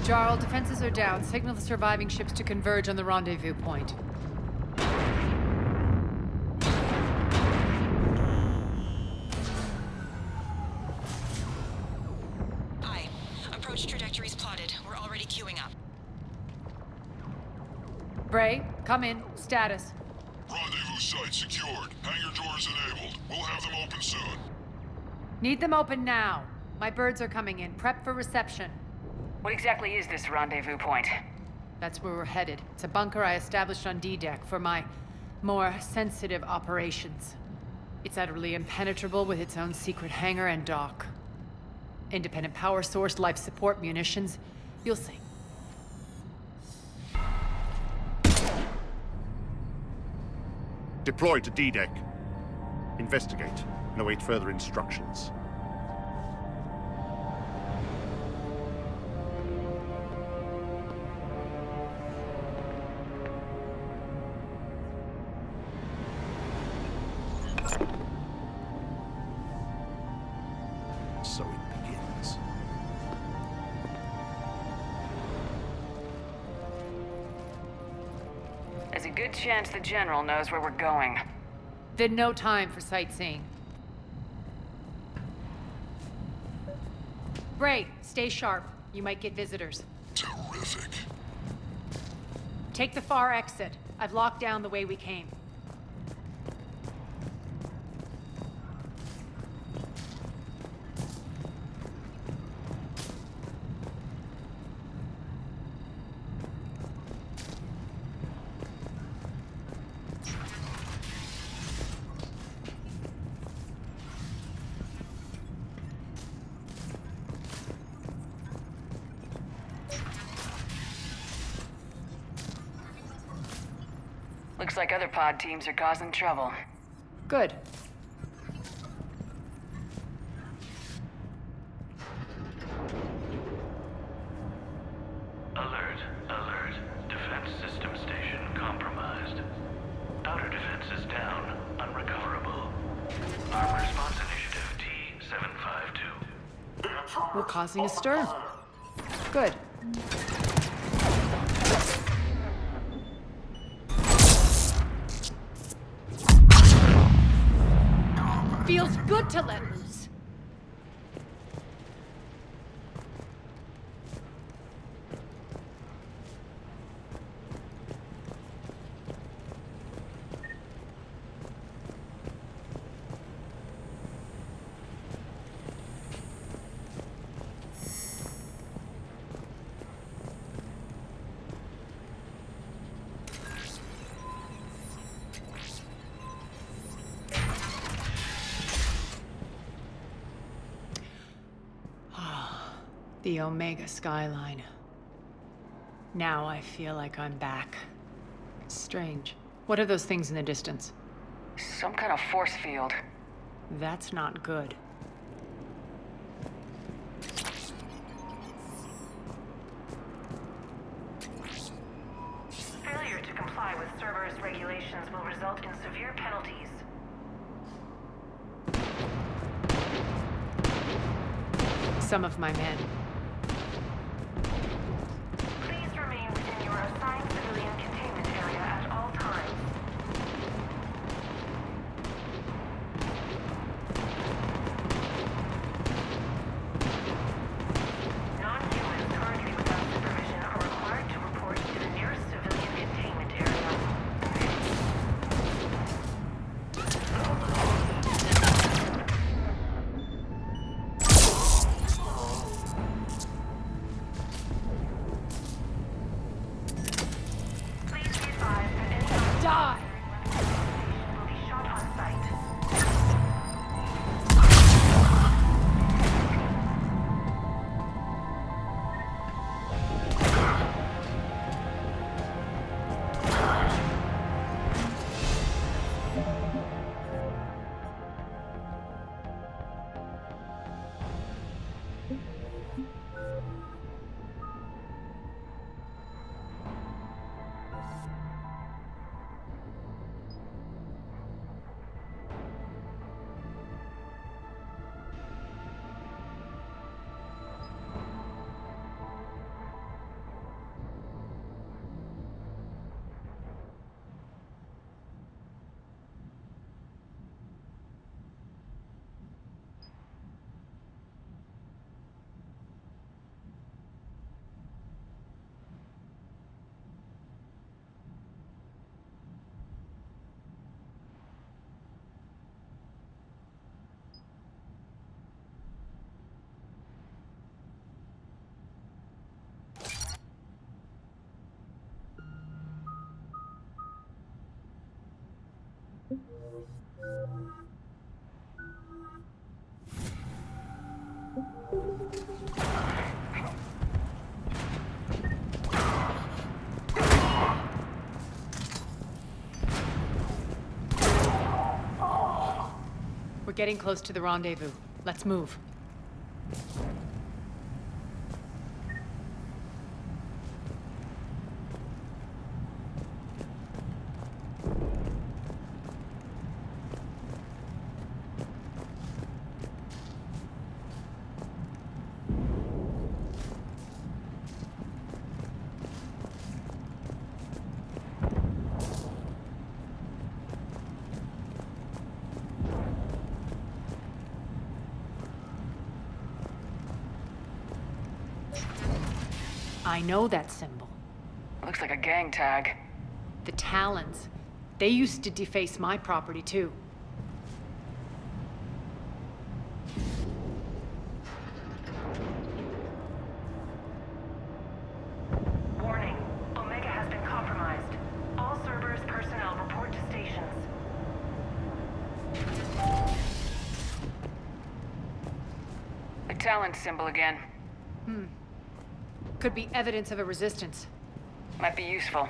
Jarl, defenses are down. Signal the surviving ships to converge on the rendezvous point. Aye. Approach trajectories plotted. We're already queuing up. Bray, come in. Status. Rendezvous site secured. Hangar doors enabled. We'll have them open soon. Need them open now. My birds are coming in. Prep for reception. What exactly is this rendezvous point? That's where we're headed. It's a bunker I established on D-Deck for my more sensitive operations. It's utterly impenetrable with its own secret hangar and dock. Independent power source, life support, munitions. You'll see. Deploy to D-Deck. Investigate and await further instructions. So it begins. There's a good chance the General knows where we're going. Then no time for sightseeing. Bray, stay sharp. You might get visitors. Terrific. Take the far exit. I've locked down the way we came. Looks like other pod teams are causing trouble. Good. Alert, alert. Defense system station compromised. Outer defenses down, unrecoverable. Armed response initiative T-752. We're causing a stir. Good. Feels good to let loose. The Omega skyline. Now I feel like I'm back. It's strange. What are those things in the distance? Some kind of force field. That's not good. Failure to comply with Cerberus regulations will result in severe penalties. Some of my men. Please remain within your assigned civilian containment area at all times. Non-humans currently without supervision are required to report to the nearest civilian containment area. Die! Will be shot on sight. We're getting close to the rendezvous. Let's move. I know that symbol. Looks like a gang tag. The Talons. They used to deface my property, too. Warning. Omega has been compromised. All Cerberus personnel report to stations. The Talon symbol again. Could be evidence of a resistance. Might be useful.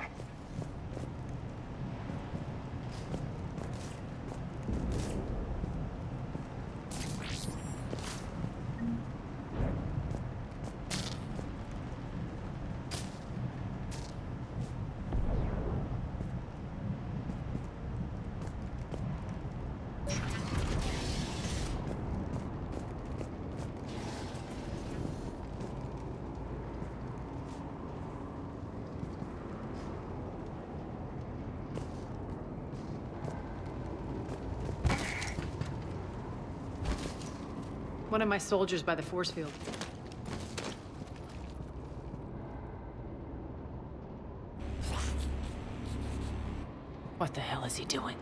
One of my soldiers by the force field. What the hell is he doing?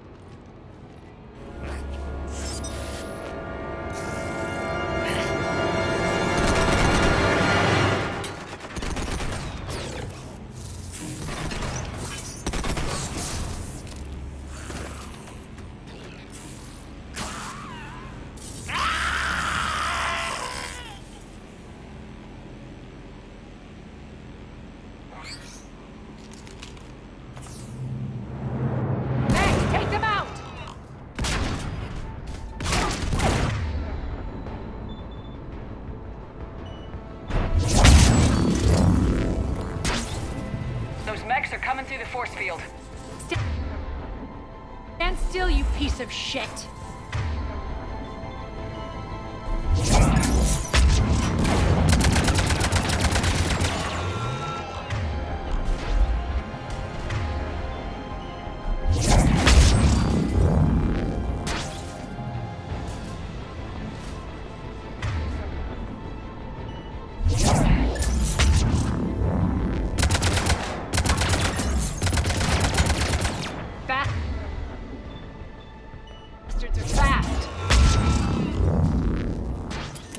Take them out! Those mechs are coming through the force field. Stand still, you piece of shit! Bastards are fast!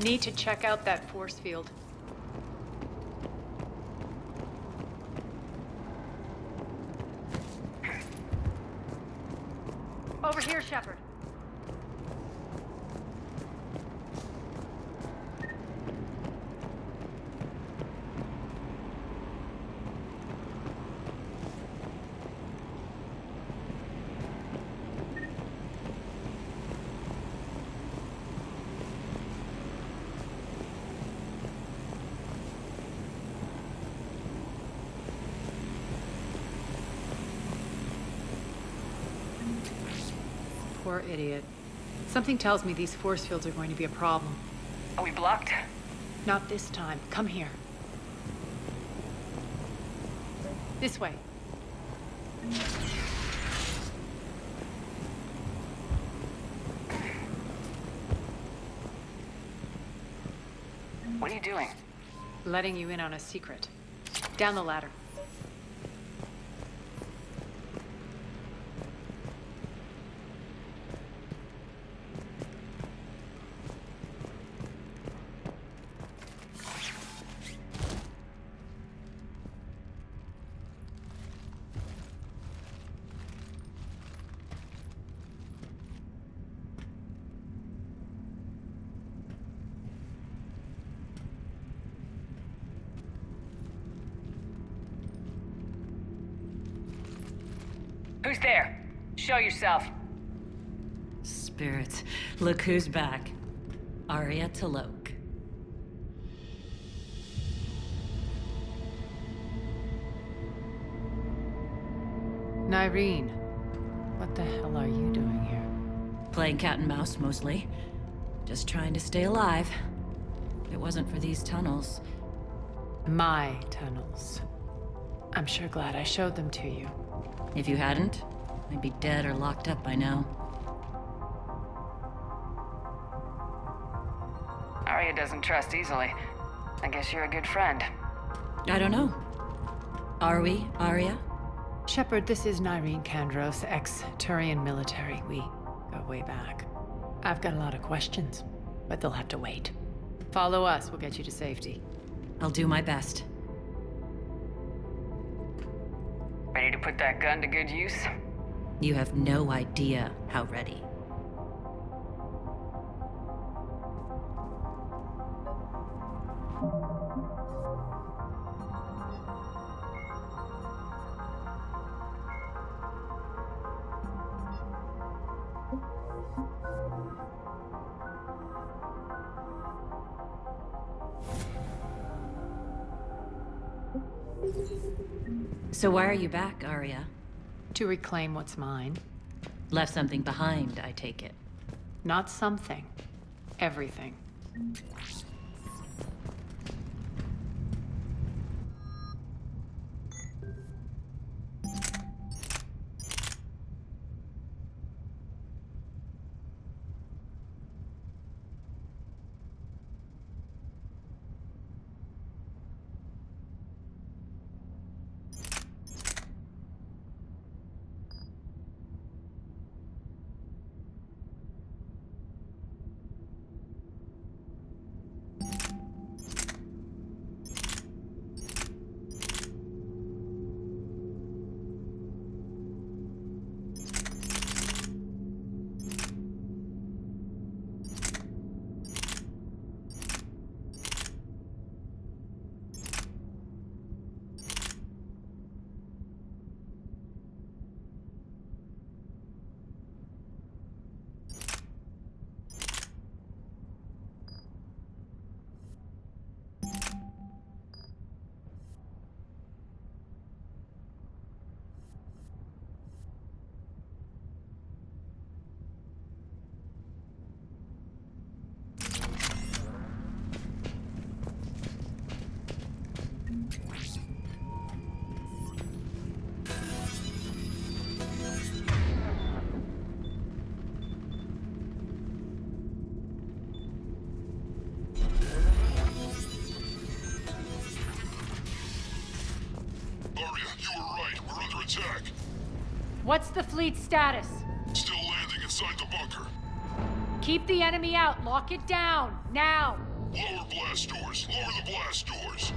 Need to check out that force field. Over here, Shepard. Poor idiot. Something tells me these force fields are going to be a problem. Are we blocked? Not this time. Come here. This way. What are you doing? Letting you in on a secret. Down the ladder. Who's there? Show yourself. Spirits, look who's back. Arya Talok. Nyreen, what the hell are you doing here? Playing cat and mouse, mostly. Just trying to stay alive. If it wasn't for these tunnels. My tunnels. I'm sure glad I showed them to you. If you hadn't, I'd be dead or locked up by now. Arya doesn't trust easily. I guess you're a good friend. I don't know. Are we, Arya? Shepard, this is Nyreen Kandros, ex-Turian military. We go way back. I've got a lot of questions, but they'll have to wait. Follow us, we'll get you to safety. I'll do my best. Ready to put that gun to good use? You have no idea how ready. So why are you back, Arya? To reclaim what's mine. Left something behind, I take it. Not something. Everything. What's the fleet's status? Still landing inside the bunker. Keep the enemy out. Lock it down. Now. Lower blast doors. Lower the blast doors.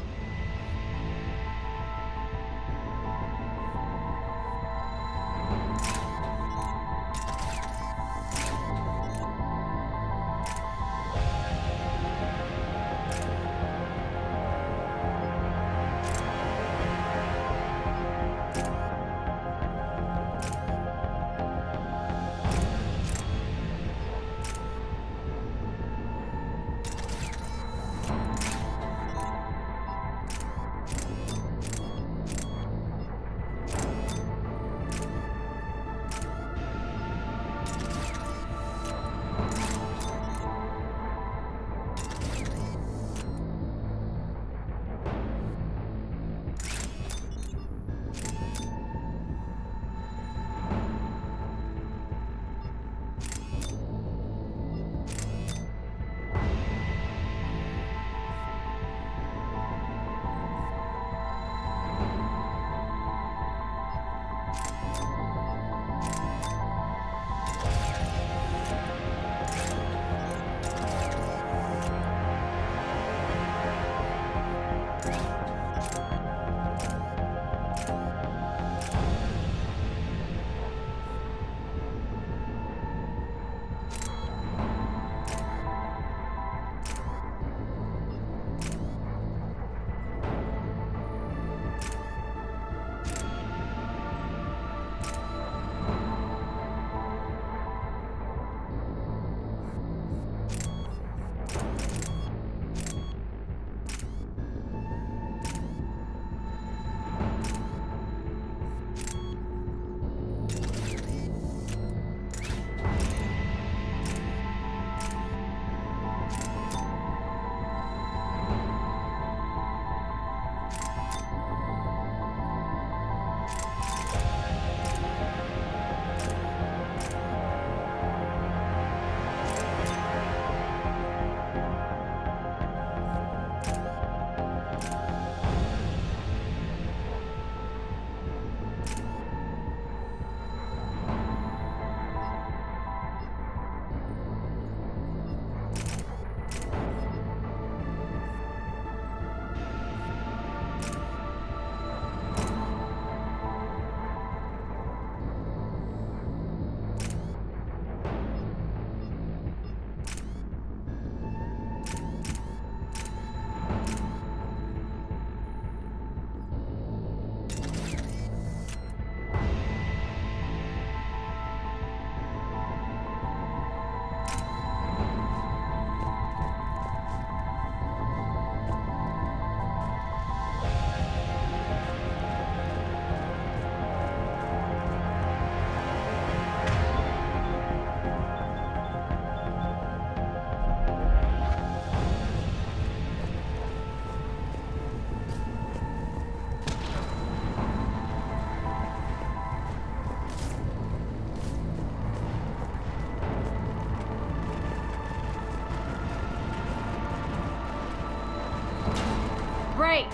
Great.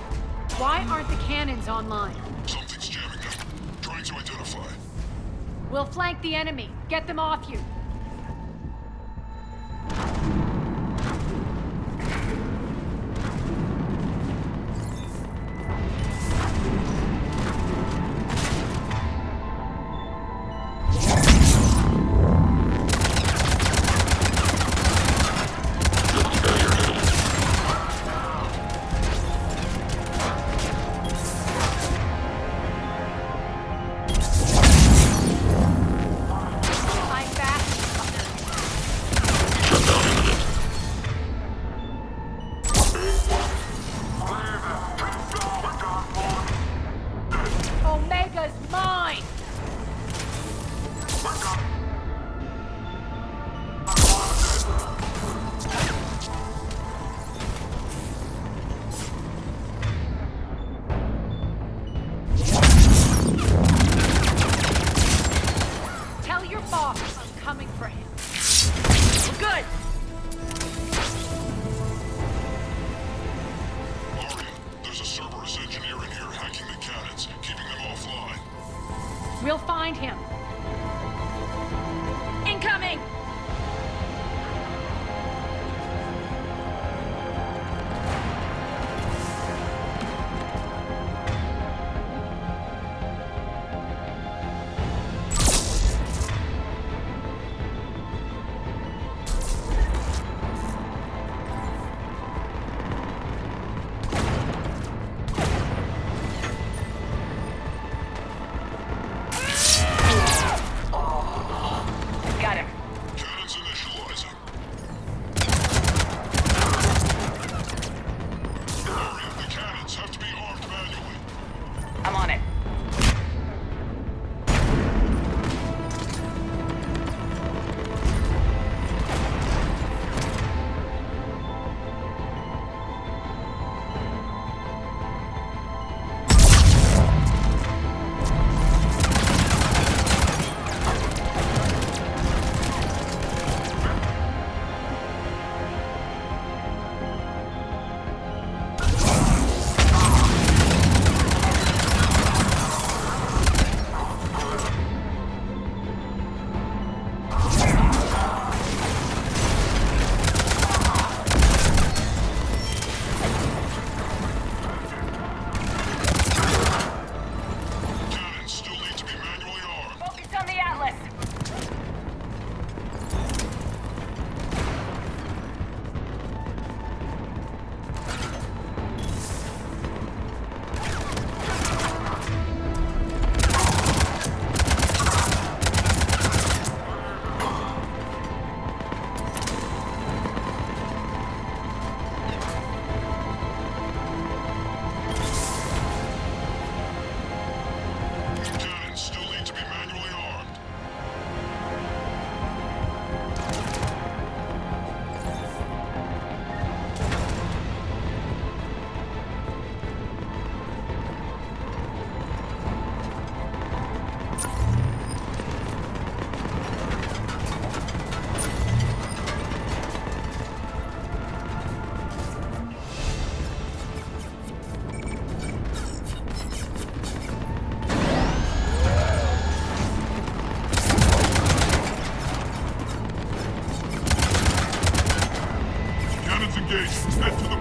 Why aren't the cannons online? Something's jamming them. Trying to identify. We'll flank the enemy. Get them off you. We'll find him.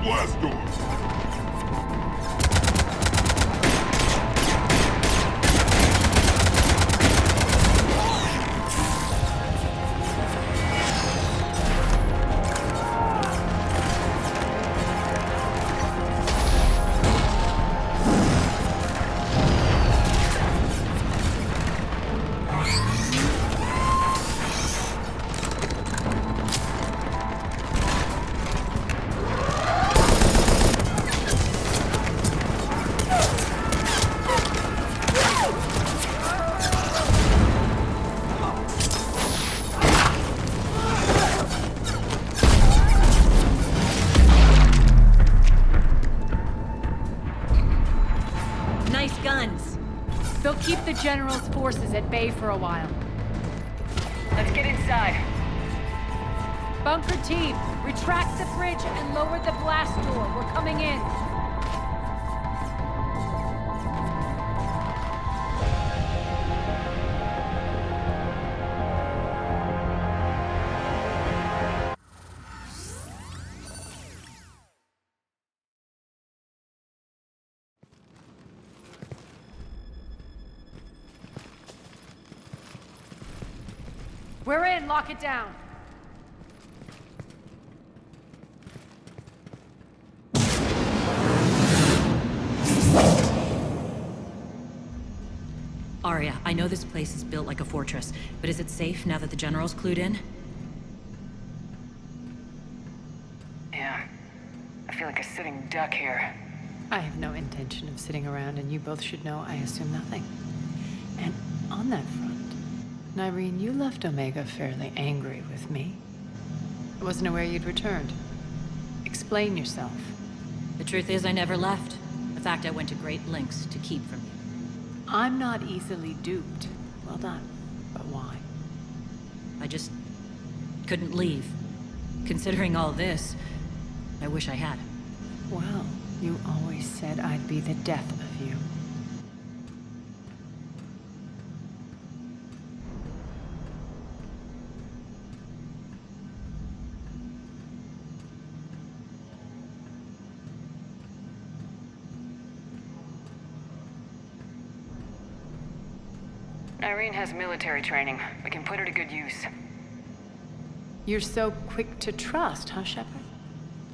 blast door! Nice guns. They'll keep the General's forces at bay for a while. Let's get inside. Bunker team, retract the bridge and lower the blast door. We're coming in. We're in. Lock it down. Arya, I know this place is built like a fortress, but is it safe now that the General's clued in? Yeah. I feel like a sitting duck here. I have no intention of sitting around, and you both should know I assume nothing. And on that front, Nyreen, you left Omega fairly angry with me. I wasn't aware you'd returned. Explain yourself. The truth is, I never left. In fact, I went to great lengths to keep from you. I'm not easily duped. Well done. But why? I just couldn't leave. Considering all this, I wish I had. Well, you always said I'd be the death of you. Irene has military training. We can put her to good use. You're so quick to trust, huh, Shepard?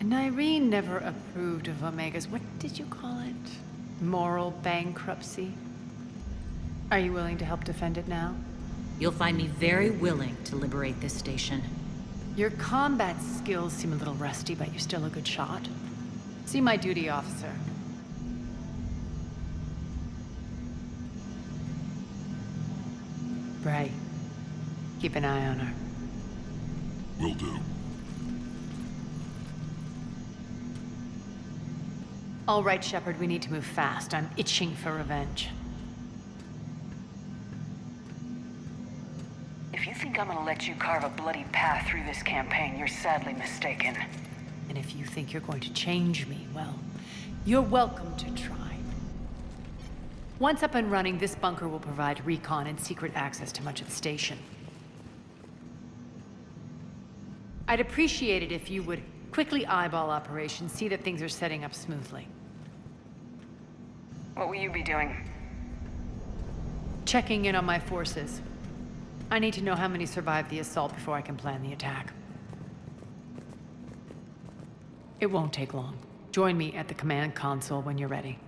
Nyreen never approved of Omega's, what did you call it? Moral bankruptcy? Are you willing to help defend it now? You'll find me very willing to liberate this station. Your combat skills seem a little rusty, but you're still a good shot. See my duty officer. Bray, keep an eye on her. Will do. All right, Shepard, we need to move fast. I'm itching for revenge. If you think I'm gonna let you carve a bloody path through this campaign, you're sadly mistaken. And if you think you're going to change me, well, you're welcome to try. Once up and running, this bunker will provide recon and secret access to much of the station. I'd appreciate it if you would quickly eyeball operations, see that things are setting up smoothly. What will you be doing? Checking in on my forces. I need to know how many survived the assault before I can plan the attack. It won't take long. Join me at the command console when you're ready.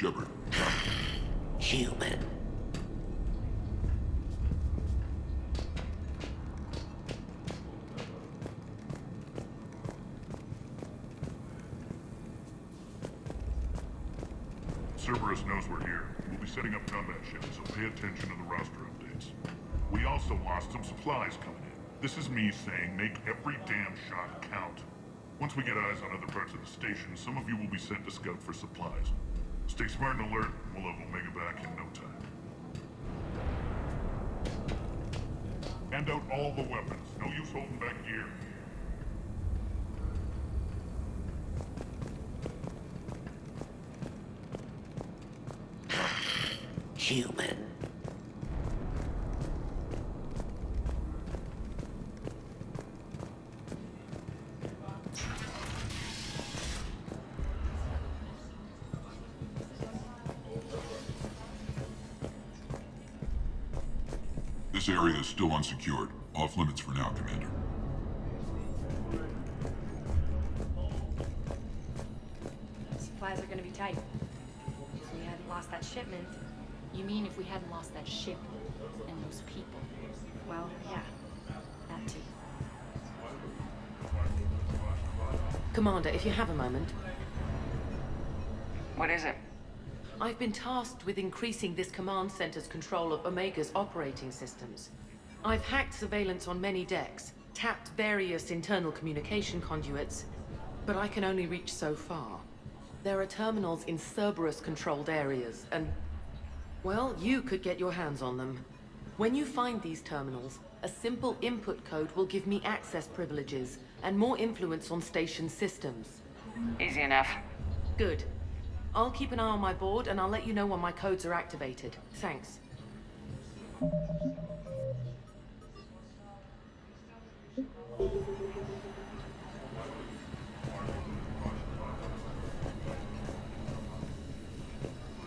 Shepard. Human. Cerberus knows we're here. We'll be setting up combat ships, so pay attention to the roster updates. We also lost some supplies coming in. This is me saying make every damn shot count. Once we get eyes on other parts of the station, some of you will be sent to scout for supplies. Stay smart and alert, we'll have Omega back in no time. Hand out all the weapons. No use holding back gear. Human. This area is still unsecured. Off limits for now, Commander. Supplies are gonna be tight. If we hadn't lost that shipment... You mean if we hadn't lost that ship and those people? Well, yeah. That too. Commander, if you have a moment. What is it? I've been tasked with increasing this command center's control of Omega's operating systems. I've hacked surveillance on many decks, tapped various internal communication conduits, but I can only reach so far. There are terminals in Cerberus-controlled areas, and... well, you could get your hands on them. When you find these terminals, a simple input code will give me access privileges and more influence on station systems. Easy enough. Good. I'll keep an eye on my board, and I'll let you know when my codes are activated. Thanks.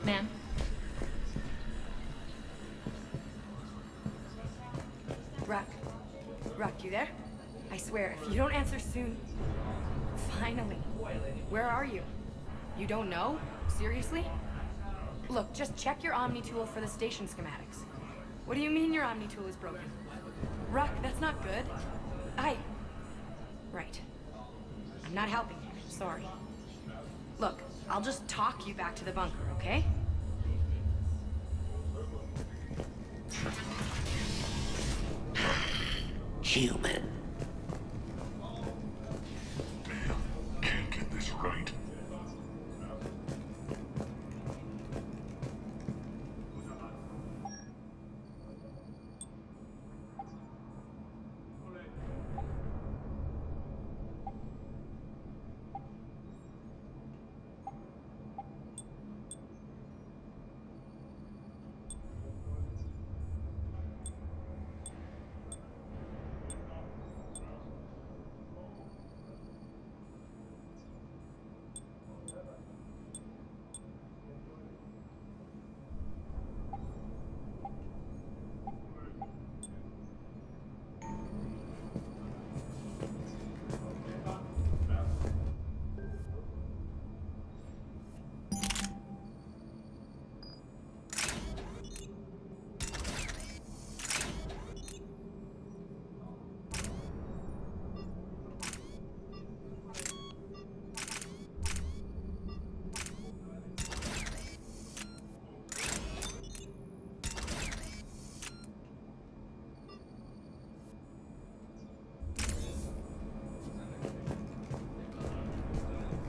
Ma'am? Ruck, you there? I swear, if you don't answer soon... Finally. Where are you? You don't know? Seriously? Look, just check your Omni tool for the station schematics. What do you mean your Omni tool is broken? Ruck, that's not good. Right. I'm not helping you. Sorry. Look, I'll just talk you back to the bunker, okay? Human. Damn, can't get this right.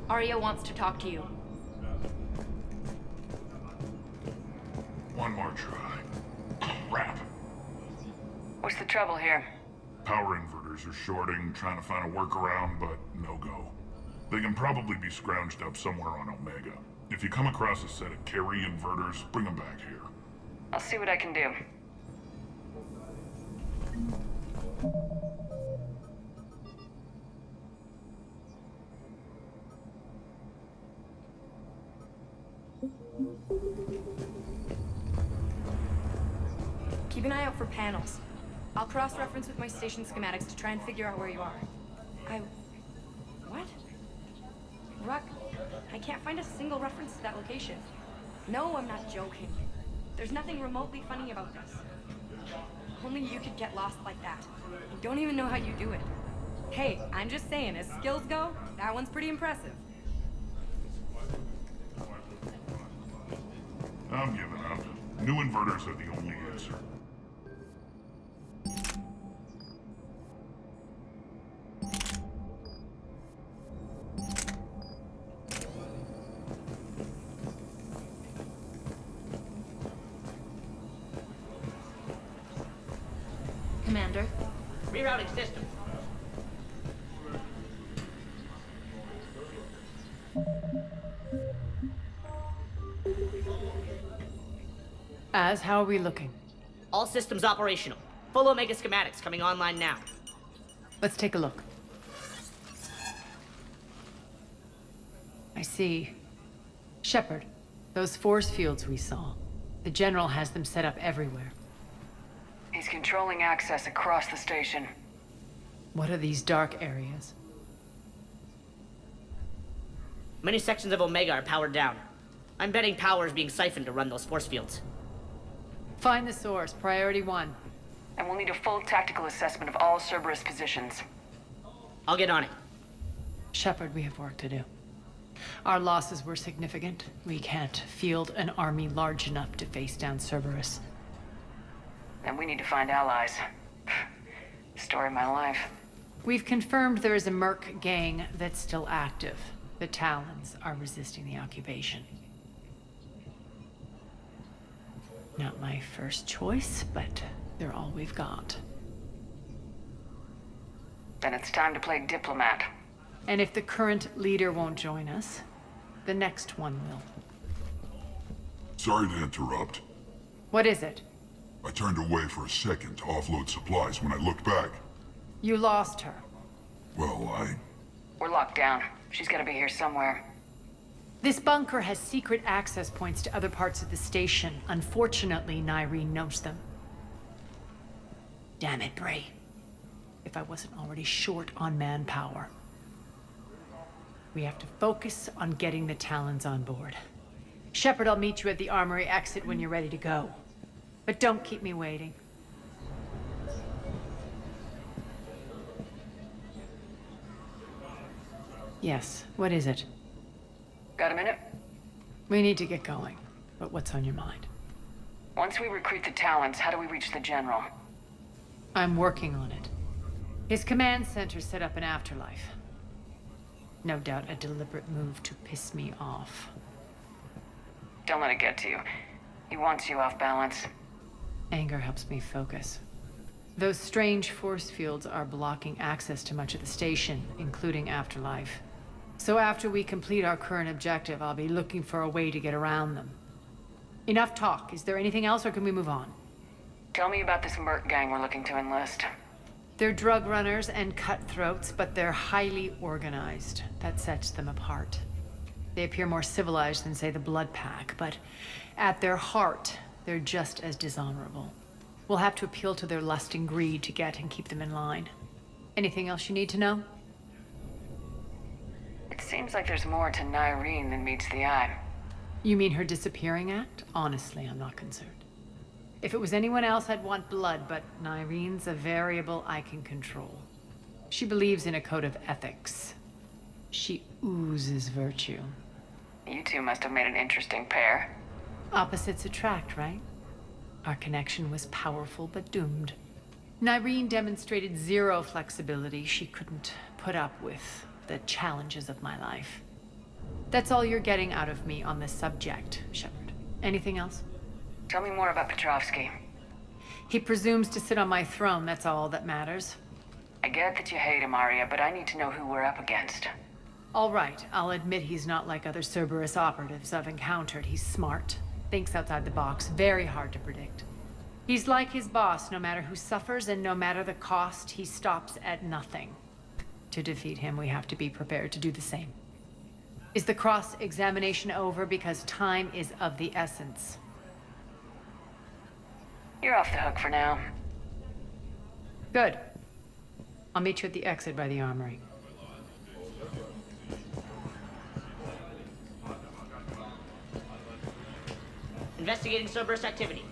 Arya wants to talk to you. One more try. Crap. What's the trouble here? Power inverters are shorting, trying to find a workaround, but no go. They can probably be scrounged up somewhere on Omega. If you come across a set of carry inverters, bring them back here. I'll see what I can do. Keep an eye out for panels. I'll cross-reference with my station schematics to try and figure out where you are. What? Ruck, I can't find a single reference to that location. No, I'm not joking. There's nothing remotely funny about this. Only you could get lost like that. I don't even know how you do it. Hey, I'm just saying, as skills go, that one's pretty impressive. I'm giving up. New inverters are the only answer. Commander. Rerouting system. How are we looking? All systems operational. Full Omega schematics coming online now. Let's take a look. I see. Shepard, those force fields we saw. The General has them set up everywhere. He's controlling access across the station. What are these dark areas? Many sections of Omega are powered down. I'm betting power is being siphoned to run those force fields. Find the source, priority 1. And we'll need a full tactical assessment of all Cerberus positions. I'll get on it. Shepard, we have work to do. Our losses were significant. We can't field an army large enough to face down Cerberus. Then we need to find allies. Story of my life. We've confirmed there is a merc gang that's still active. The Talons are resisting the occupation. Not my first choice, but they're all we've got. Then it's time to play diplomat. And if the current leader won't join us, the next one will. Sorry to interrupt. What is it? I turned away for a second to offload supplies. When I looked back, You lost her. well, We're locked down. She's gotta be here somewhere. This bunker has secret access points to other parts of the station. Unfortunately, Nyreen knows them. Damn it, Bray. If I wasn't already short on manpower. We have to focus on getting the Talons on board. Shepard, I'll meet you at the armory exit when you're ready to go. But don't keep me waiting. Yes, what is it? Got a minute? We need to get going. But what's on your mind? Once we recruit the Talons, how do we reach the General? I'm working on it. His command center set up an afterlife. No doubt a deliberate move to piss me off. Don't let it get to you. He wants you off balance. Anger helps me focus. Those strange force fields are blocking access to much of the station, including afterlife. So after we complete our current objective, I'll be looking for a way to get around them. Enough talk. Is there anything else, or can we move on? Tell me about this merc gang we're looking to enlist. They're drug runners and cutthroats, but they're highly organized. That sets them apart. They appear more civilized than, say, the Blood Pack, but at their heart, they're just as dishonorable. We'll have to appeal to their lust and greed to get and keep them in line. Anything else you need to know? It seems like there's more to Nyreen than meets the eye. You mean her disappearing act? Honestly, I'm not concerned. If it was anyone else, I'd want blood, but Nyreen's a variable I can control. She believes in a code of ethics. She oozes virtue. You two must have made an interesting pair. Opposites attract, right? Our connection was powerful but doomed. Nyreen demonstrated zero flexibility. She couldn't put up with the challenges of my life. That's all you're getting out of me on this subject, Shepard. Anything else? Tell me more about Petrovsky. He presumes to sit on my throne, that's all that matters. I get that you hate him, Arya, but I need to know who we're up against. All right, I'll admit he's not like other Cerberus operatives I've encountered. He's smart, thinks outside the box, very hard to predict. He's like his boss, no matter who suffers and no matter the cost, he stops at nothing. To defeat him, we have to be prepared to do the same. Is the cross-examination over? Because time is of the essence. You're off the hook for now. Good. I'll meet you at the exit by the armory. Investigating Cerberus activity.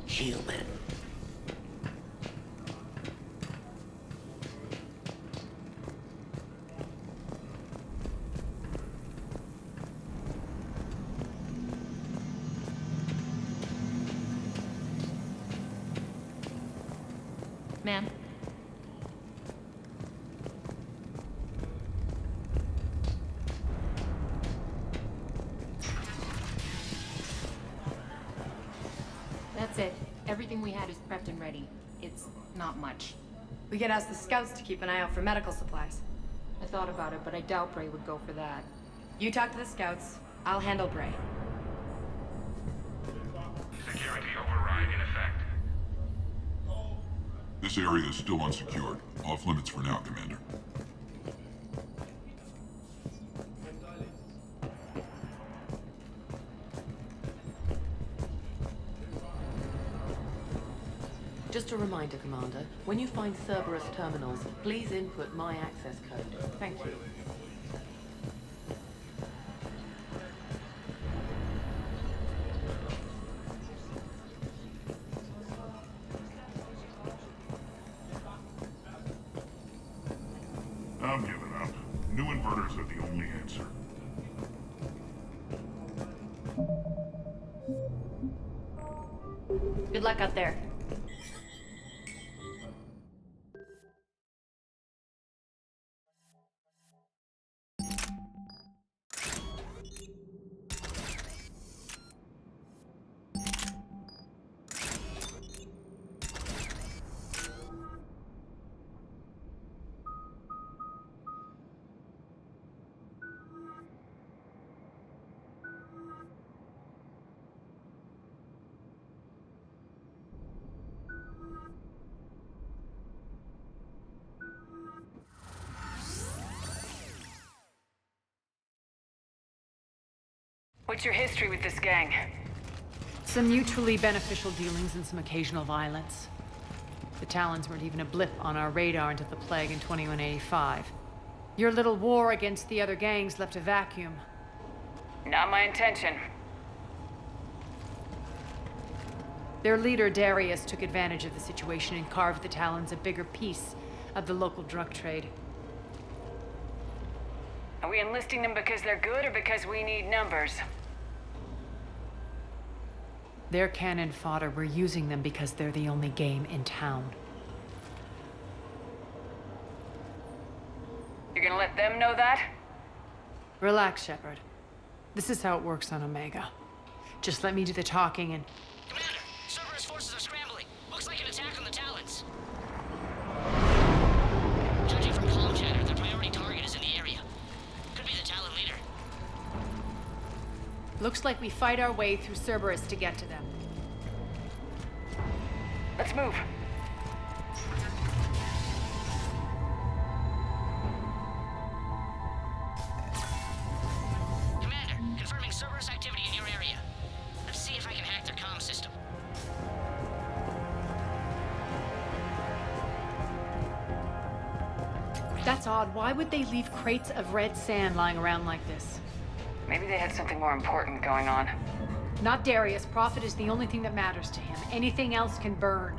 Human. Ma'am? That's it. Everything we had is prepped and ready. It's not much. We could ask the scouts to keep an eye out for medical supplies. I thought about it, but I doubt Bray would go for that. You talk to the scouts. I'll handle Bray. Security override in effect. This area is still unsecured. Off limits for now, Commander. Just a reminder, Commander, when you find Cerberus terminals, please input my access code. Thank you. I'm giving up. New inverters are the only answer. Good luck out there. What's your history with this gang? Some mutually beneficial dealings and some occasional violence. The Talons weren't even a blip on our radar until the plague in 2185. Your little war against the other gangs left a vacuum. Not my intention. Their leader, Darius, took advantage of the situation and carved the Talons a bigger piece of the local drug trade. Are we enlisting them because they're good or because we need numbers? They're cannon fodder. We're using them because they're the only game in town. You're gonna let them know that? Relax, Shepard. This is how it works on Omega. Just let me do the talking and... Commander, Cerberus forces are scrambling. Looks like an attack on the Talons. Judging from comm chatter, their priority target is in the area. Could be the Talon leader. Looks like we fight our way through Cerberus to get to them. Let's move. Commander, confirming Cerberus activity in your area. Let's see if I can hack their comm system. That's odd. Why would they leave crates of red sand lying around like this? Maybe they had something more important going on. Not Darius. Profit is the only thing that matters to him. Anything else can burn.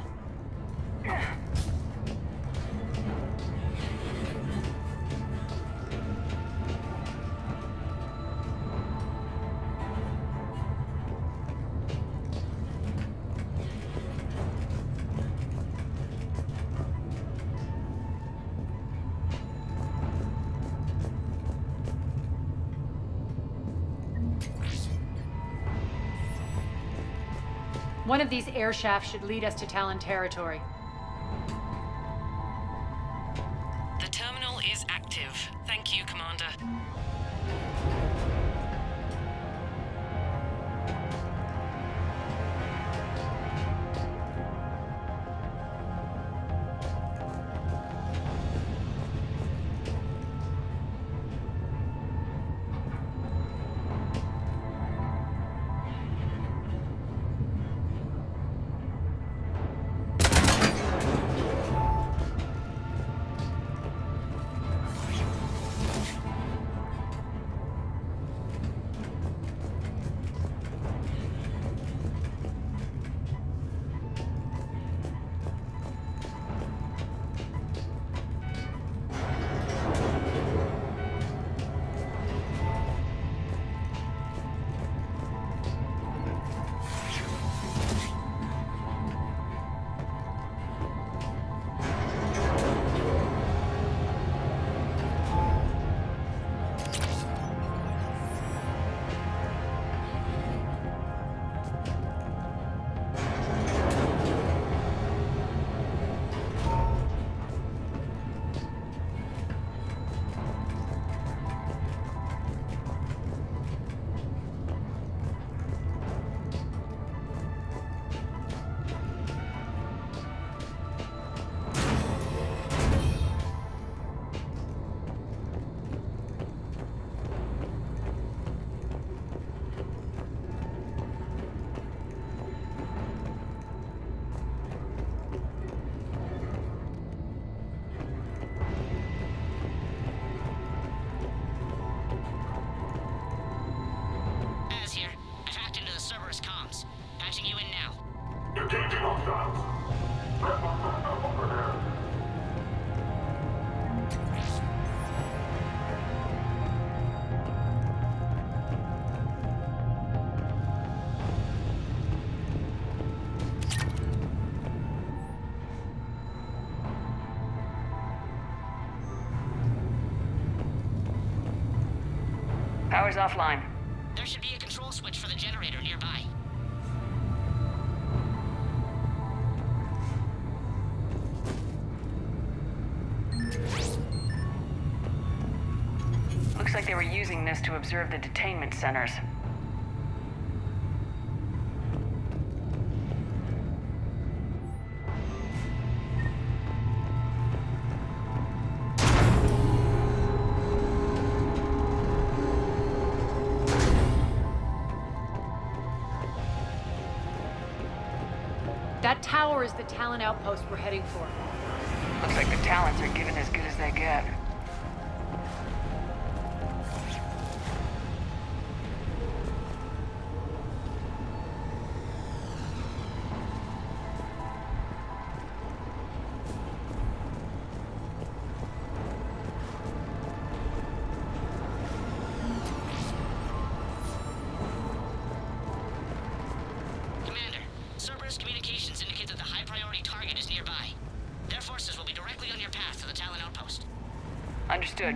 One of these air shafts should lead us to Talon territory. The terminal is active. Thank you, Commander. Power's offline. There should be a control switch for the generator nearby. Looks like they were using this to observe the detainment centers. That tower is the Talon outpost we're heading for. Looks like the Talons are giving as good as they get. Cerberus communications indicate that the high-priority target is nearby. Their forces will be directly on your path to the Talon outpost. Understood.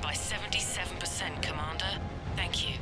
By 77%, Commander. Thank you.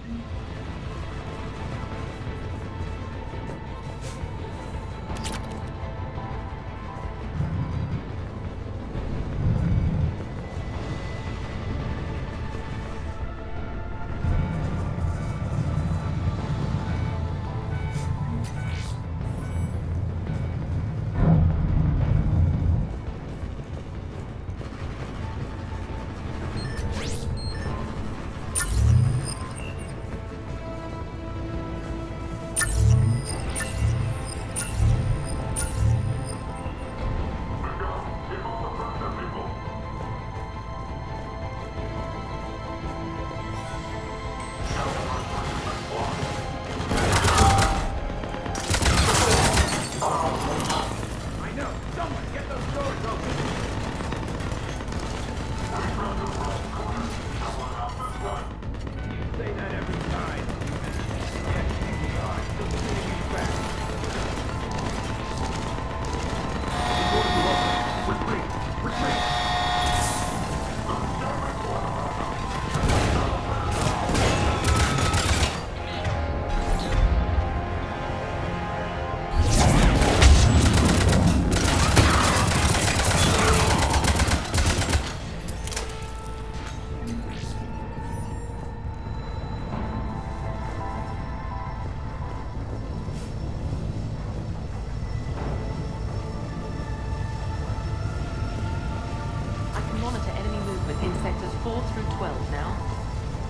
Sectors 4 through 12 now.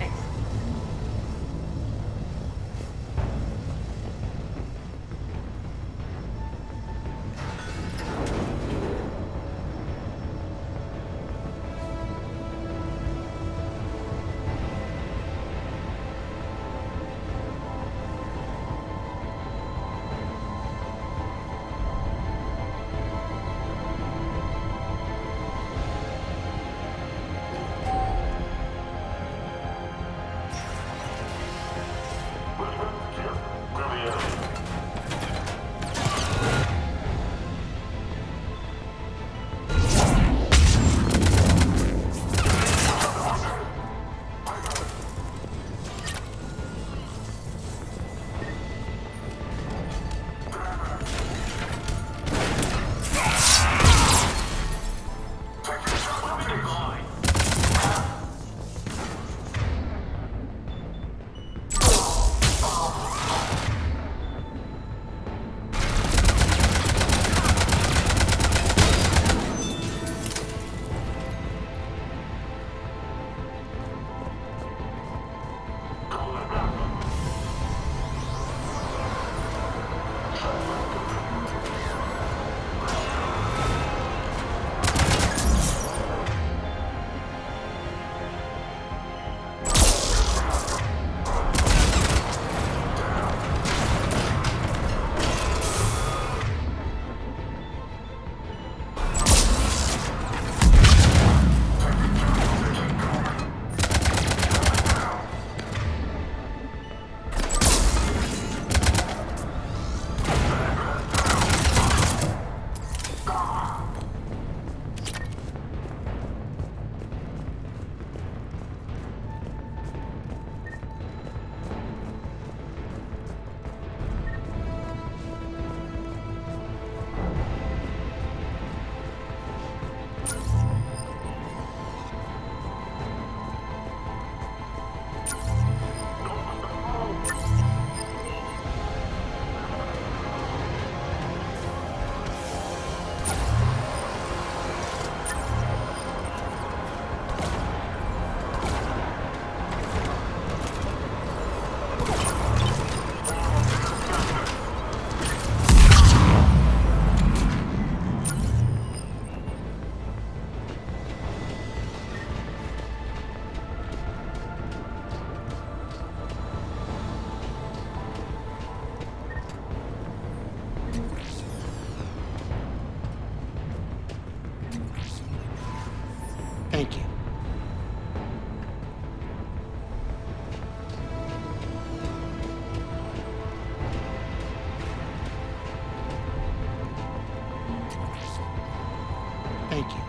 Excellent. Thank you. Thank you.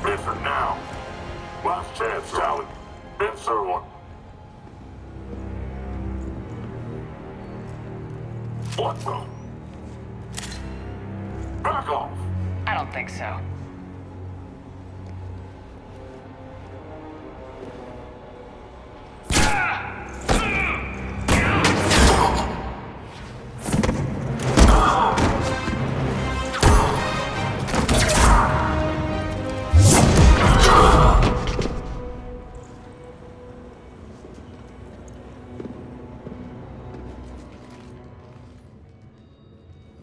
Listen now. Last chance, Talon. Answer one. What the? Back off! I don't think so.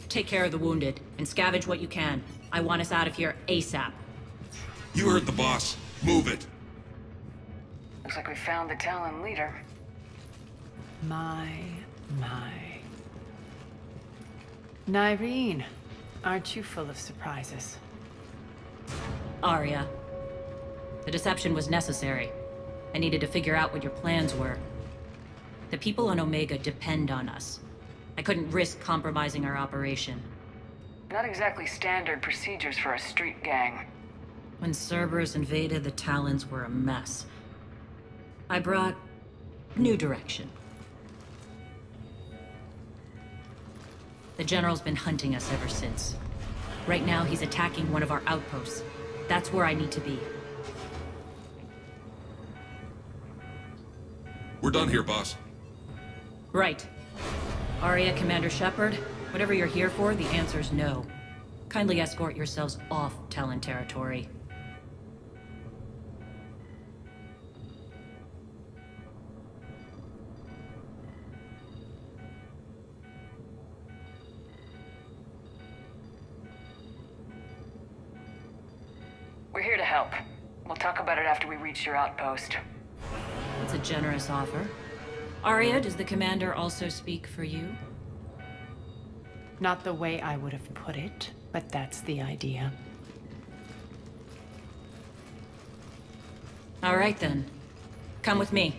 Take care of the wounded, and scavenge what you can. I want us out of here ASAP. You heard the boss. Move it. Looks like we found the Talon leader. My. Nyreen, aren't you full of surprises? Arya. The deception was necessary. I needed to figure out what your plans were. The people on Omega depend on us. I couldn't risk compromising our operation. Not exactly standard procedures for a street gang. When Cerberus invaded, the Talons were a mess. I brought new direction. The General's been hunting us ever since. Right now, he's attacking one of our outposts. That's where I need to be. We're done here, boss. Right. Arya, Commander Shepard, whatever you're here for, the answer's no. Kindly escort yourselves off Talon territory. We're here to help. We'll talk about it after we reach your outpost. That's a generous offer. Arya, does the Commander also speak for you? Not the way I would have put it, but that's the idea. All right then. Come with me.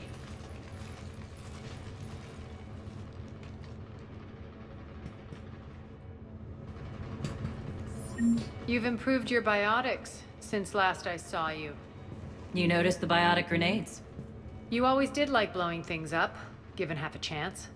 You've improved your biotics since last I saw you. You noticed the biotic grenades? You always did like blowing things up, given half a chance.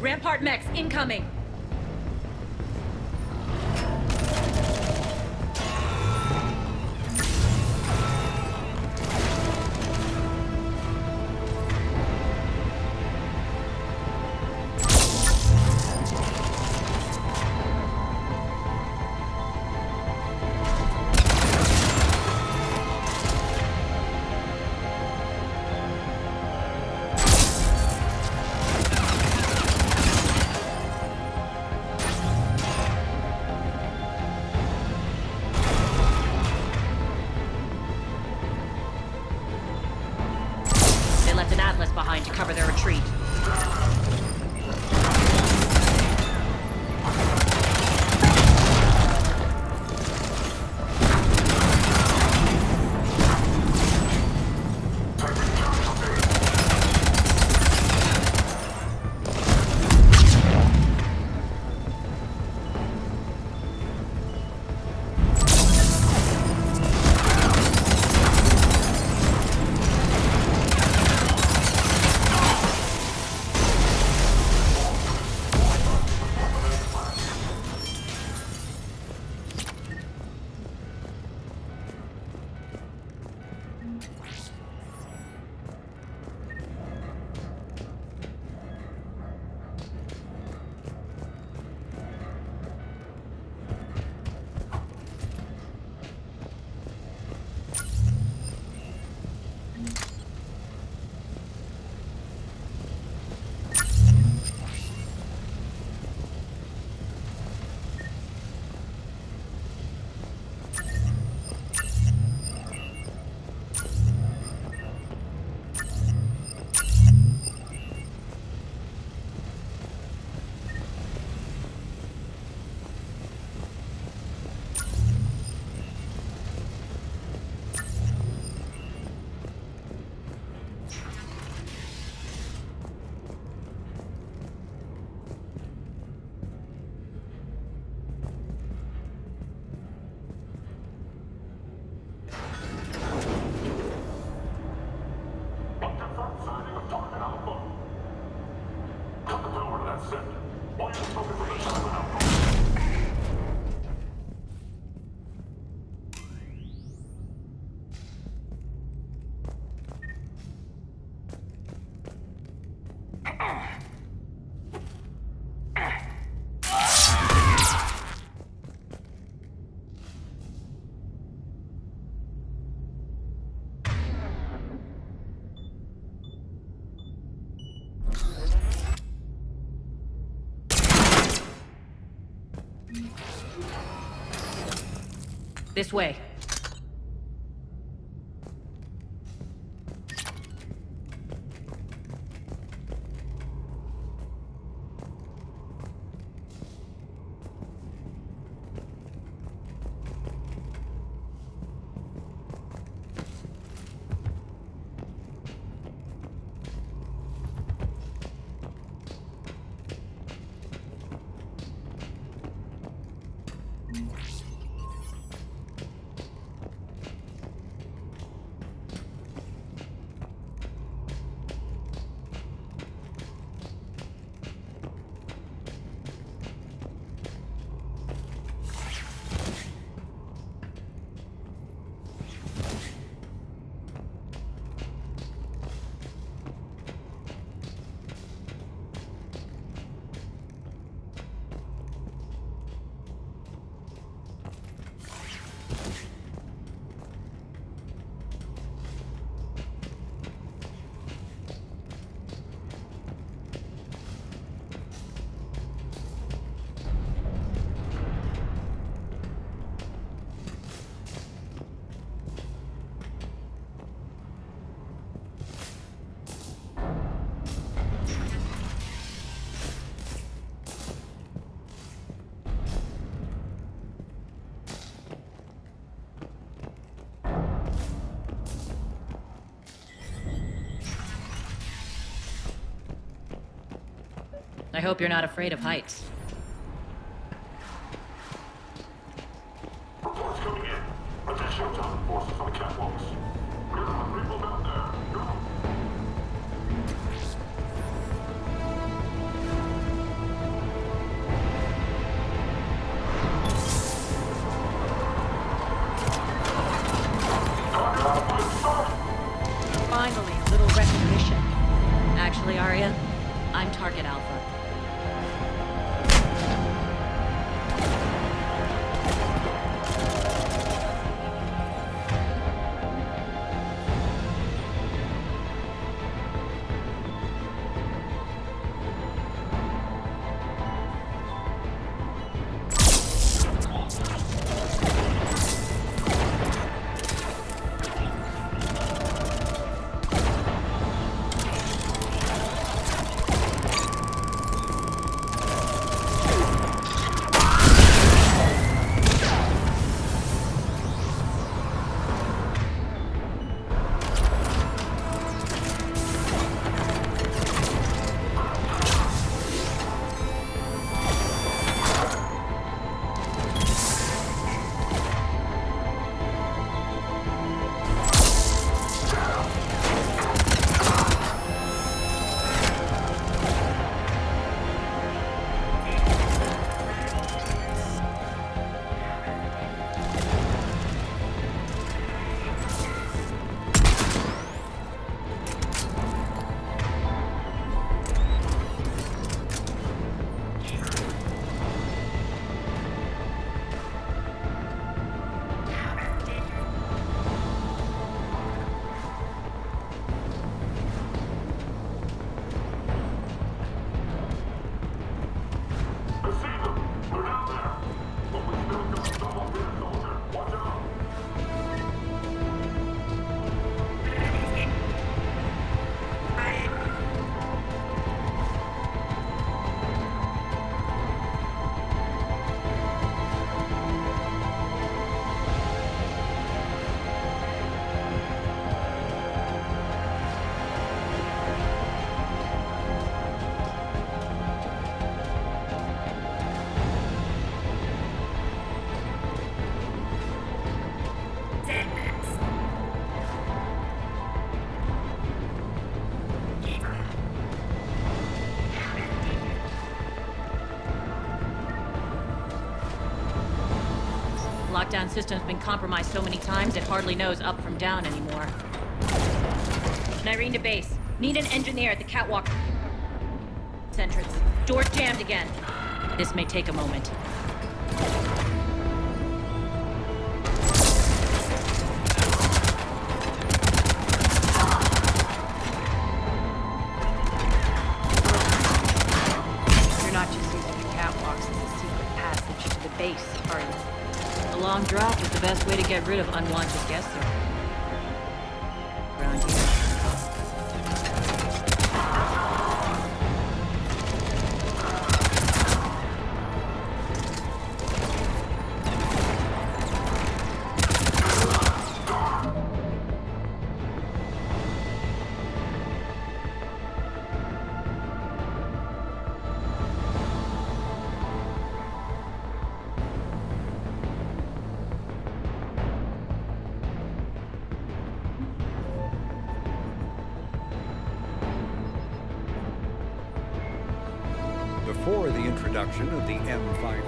Rampart mechs incoming! Behind to cover their retreat. This way. I hope you're not afraid of heights. Reports coming in. Additional task forces on the catwalks. We got people down there. Go. Finally, a little recognition. Actually, Arya, I'm Target Alpha. Lockdown system's been compromised so many times it hardly knows up from down anymore. Nyrene to base. Need an engineer at the catwalk. entrance. Door jammed again. This may take a moment. You're not just using the catwalks as a secret passage to the base, are you? A long drop is the best way to get rid of unwanted guests around here. Before the introduction of the M5.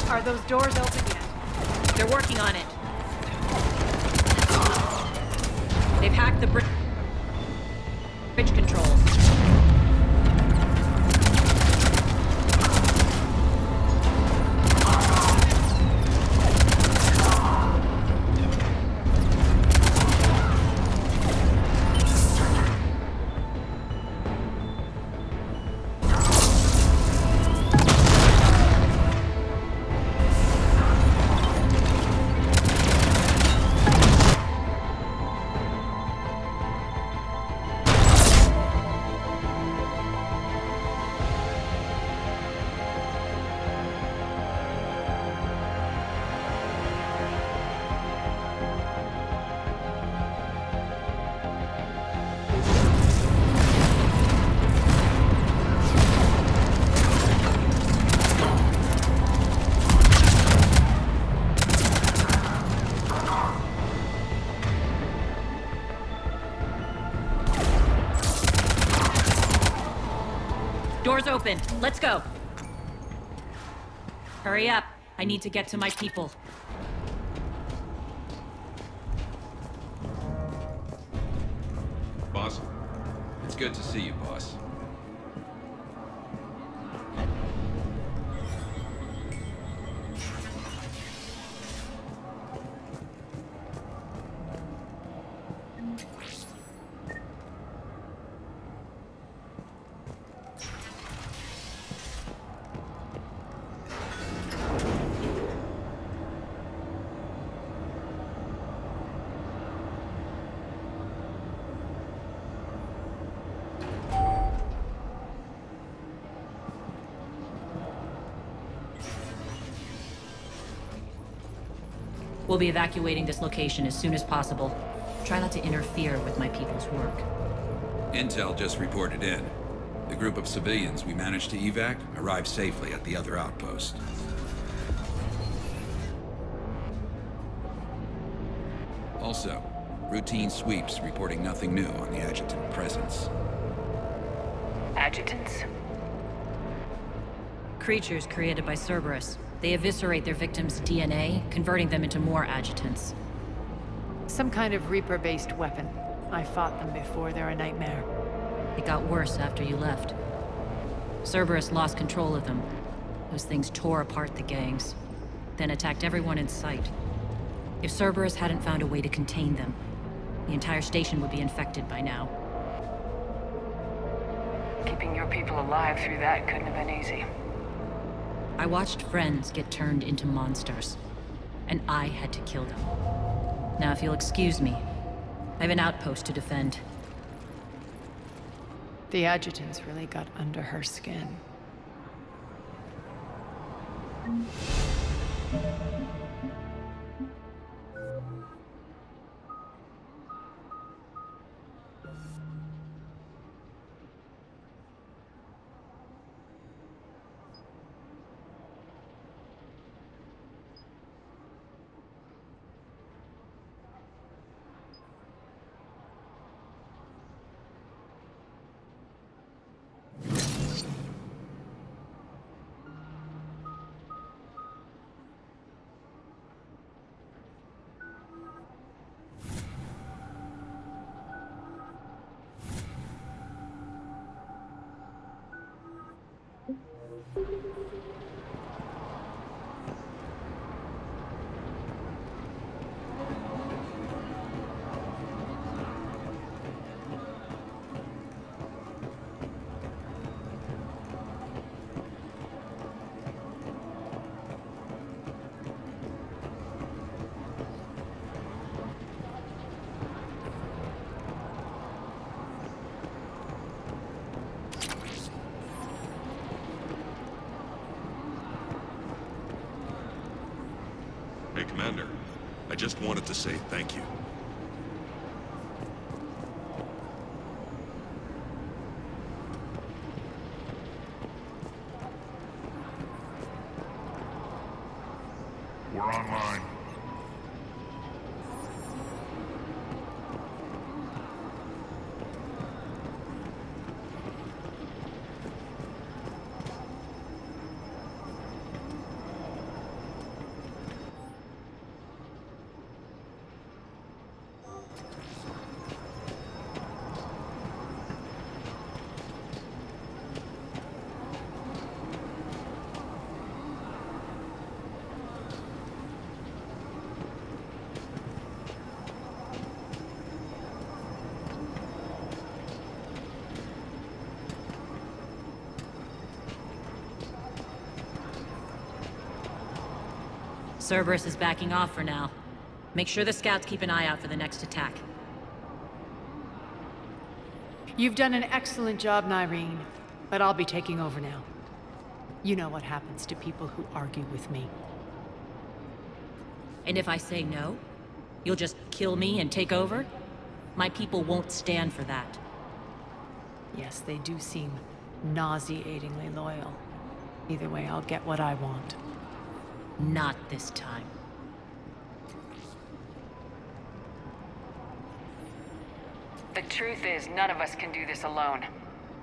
Are those doors open yet? They're working on it. They've hacked the bridge controls. Doors open. Let's go. Hurry up. I need to get to my people. Boss, it's good to see you, boss. We'll be evacuating this location as soon as possible. Try not to interfere with my people's work. Intel just reported in. The group of civilians we managed to evac arrived safely at the other outpost. Also, routine sweeps reporting nothing new on the adjutant presence. Adjutants? Creatures created by Cerberus. They eviscerate their victims' DNA, converting them into more adjutants. Some kind of Reaper-based weapon. I fought them before, they're a nightmare. It got worse after you left. Cerberus lost control of them. Those things tore apart the gangs, then attacked everyone in sight. If Cerberus hadn't found a way to contain them, the entire station would be infected by now. Keeping your people alive through that couldn't have been easy. I watched friends get turned into monsters, and I had to kill them. Now, if you'll excuse me, I have an outpost to defend. The adjutants really got under her skin. Hey, Commander. I just wanted to say thank you. We're online. Cerberus is backing off for now. Make sure the scouts keep an eye out for the next attack. You've done an excellent job, Nyreen, but I'll be taking over now. You know what happens to people who argue with me. And if I say no, you'll just kill me and take over? My people won't stand for that. Yes, they do seem nauseatingly loyal. Either way, I'll get what I want. Not this time. The truth is, none of us can do this alone.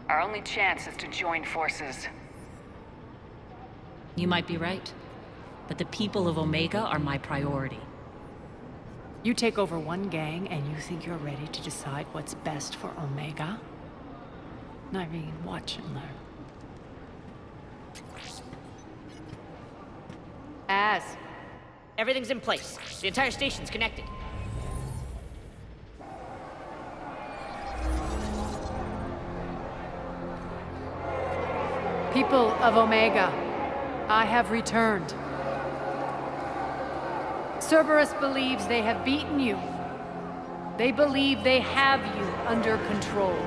Our only chance is to join forces. You might be right, but the people of Omega are my priority. You take over one gang and you think you're ready to decide what's best for Omega? Nyreen, watch and learn. Everything's in place. The entire station's connected. People of Omega, I have returned. Cerberus believes they have beaten you. They believe they have you under control.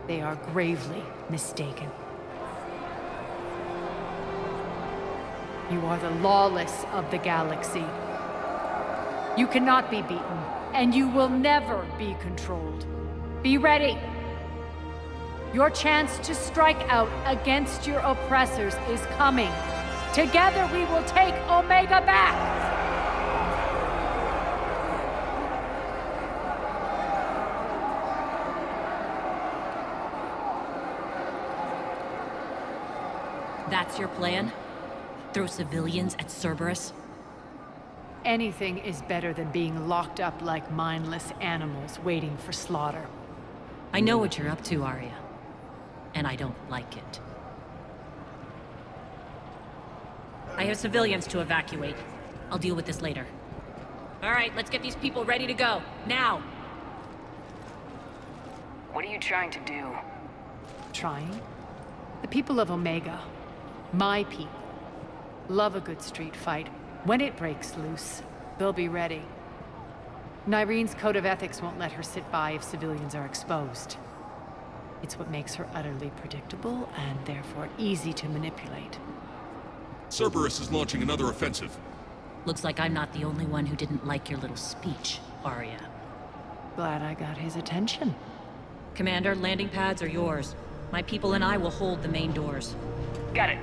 They are gravely mistaken. You are the lawless of the galaxy. You cannot be beaten, and you will never be controlled. Be ready. Your chance to strike out against your oppressors is coming. Together we will take Omega back! That's your plan? Throw civilians at Cerberus? Anything is better than being locked up like mindless animals waiting for slaughter. I know what you're up to, Arya. And I don't like it. I have civilians to evacuate. I'll deal with this later. All right, let's get these people ready to go. Now! What are you trying to do? Trying? The people of Omega, my people, love a good street fight. When it breaks loose, they'll be ready. Nyreen's code of ethics won't let her sit by if civilians are exposed. It's what makes her utterly predictable and therefore easy to manipulate. Cerberus is launching another offensive. Looks like I'm not the only one who didn't like your little speech, Arya. Glad I got his attention. Commander, landing pads are yours. My people and I will hold the main doors. Got it.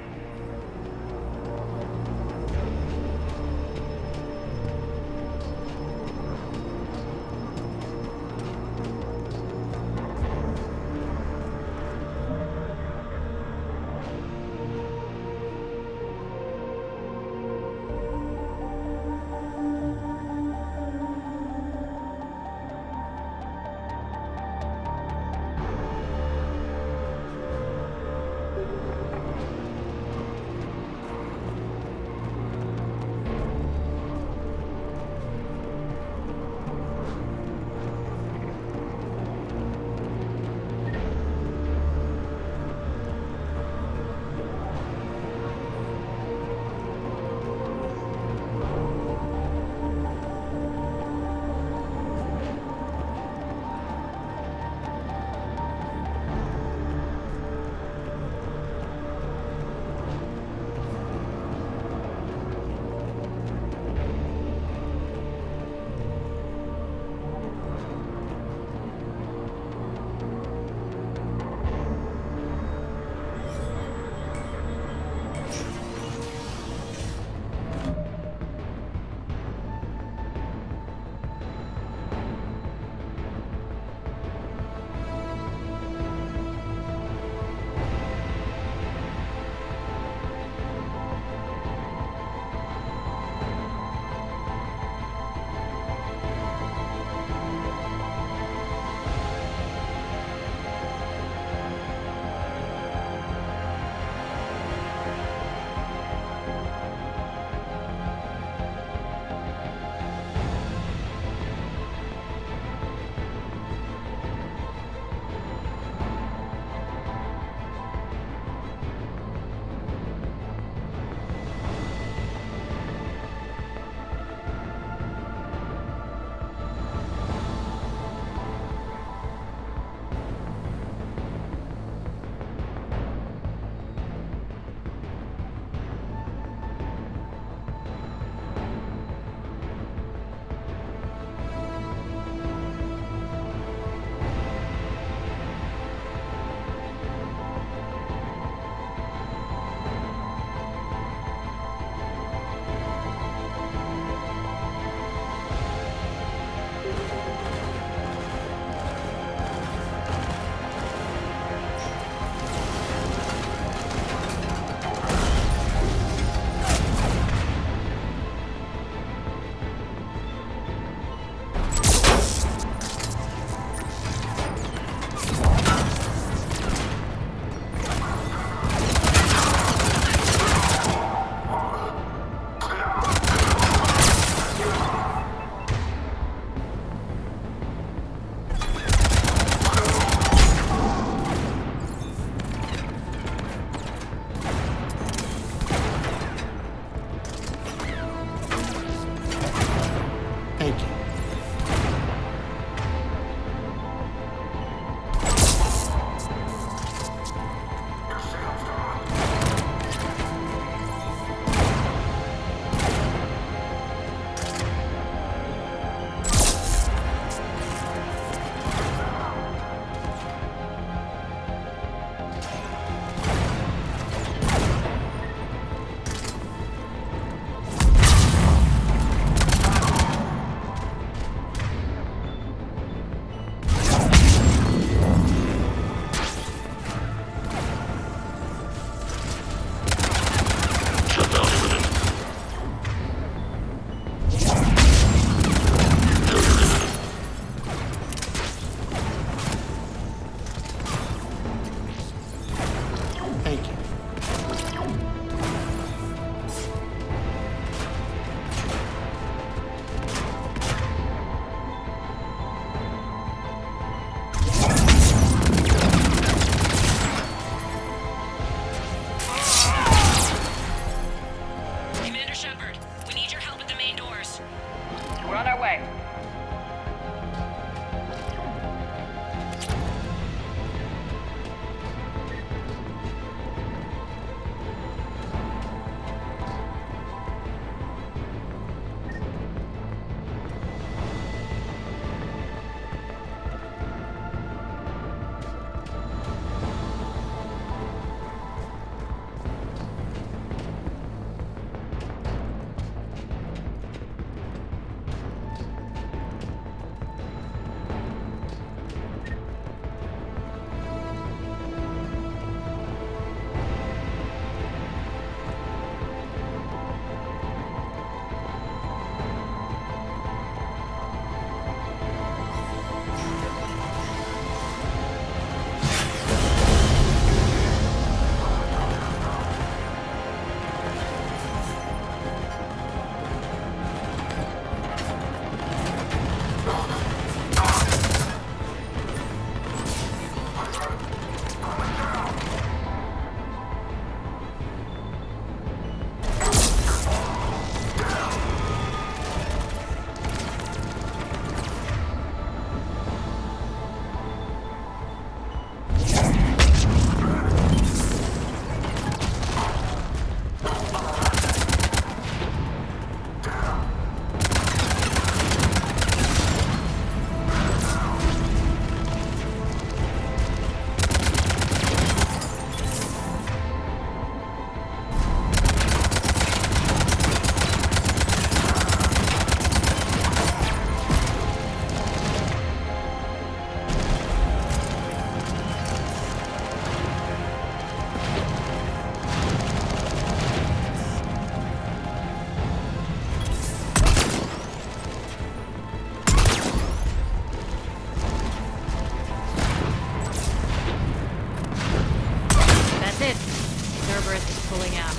Cerberus is pulling out.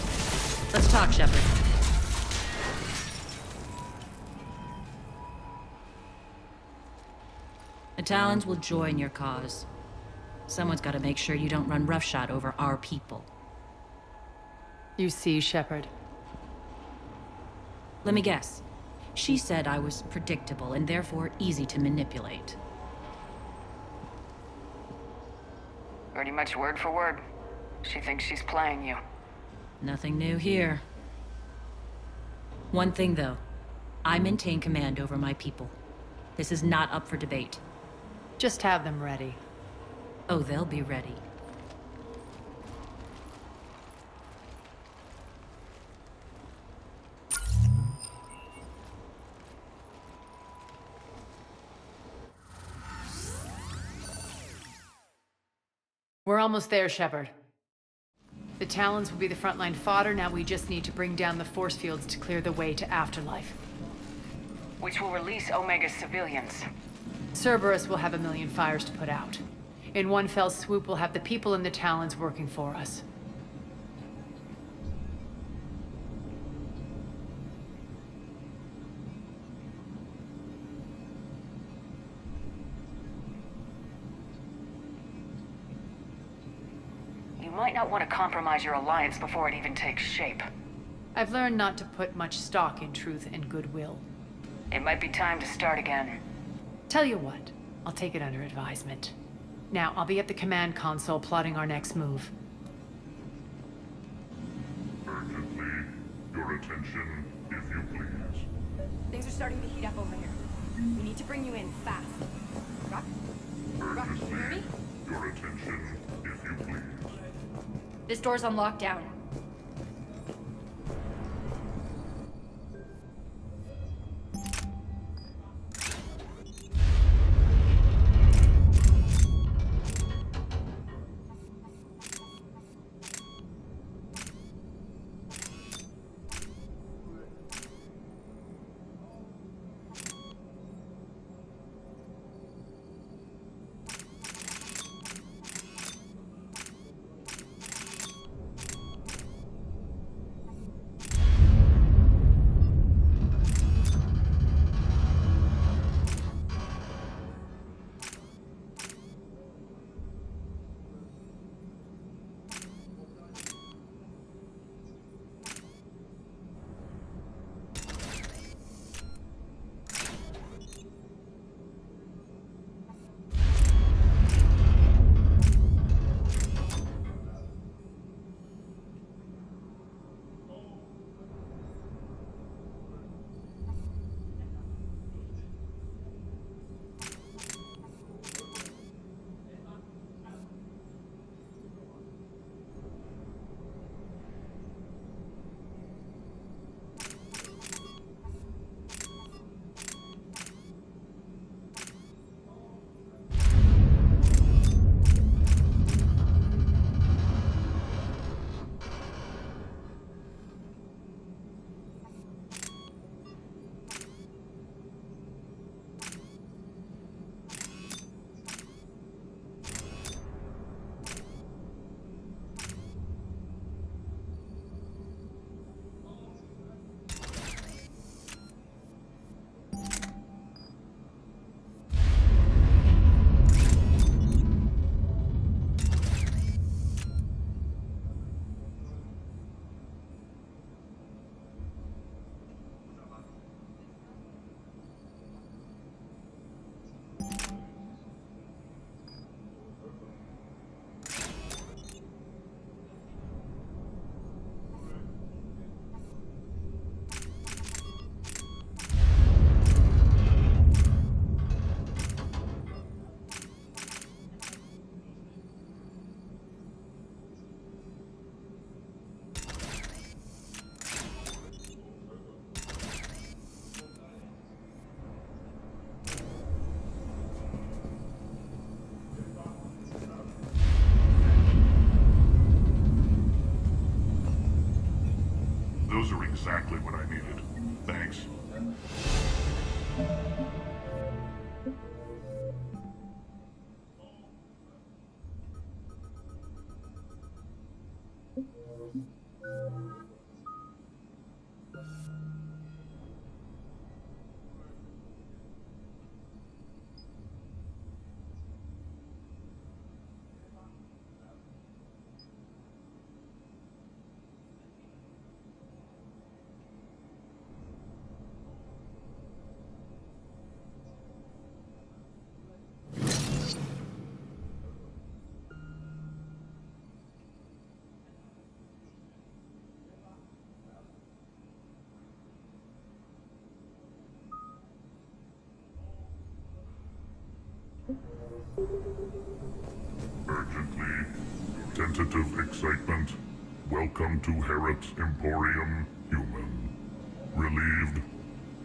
Let's talk, Shepard. The Talons will join your cause. Someone's got to make sure you don't run roughshod over our people. You see, Shepard. Let me guess. She said I was predictable and therefore easy to manipulate. Pretty much word for word. She thinks she's playing you. Nothing new here. One thing, though. I maintain command over my people. This is not up for debate. Just have them ready. Oh, they'll be ready. We're almost there, Shepard. The Talons will be the frontline fodder, now we just need to bring down the force fields to clear the way to Afterlife. Which will release Omega's civilians. Cerberus will have a million fires to put out. In one fell swoop, we'll have the people in the Talons working for us. You might not want to compromise your alliance before it even takes shape. I've learned not to put much stock in truth and goodwill. It might be time to start again. Tell you what, I'll take it under advisement. Now, I'll be at the command console plotting our next move. Urgently, your attention, if you please. Things are starting to heat up over here. We need to bring you in fast. Rock? Rock, can you hear me? Your attention, if you please. This door's on lockdown. Those are exactly what I needed. Thanks. Tentative excitement. Welcome to Herod's Emporium, human. Relieved.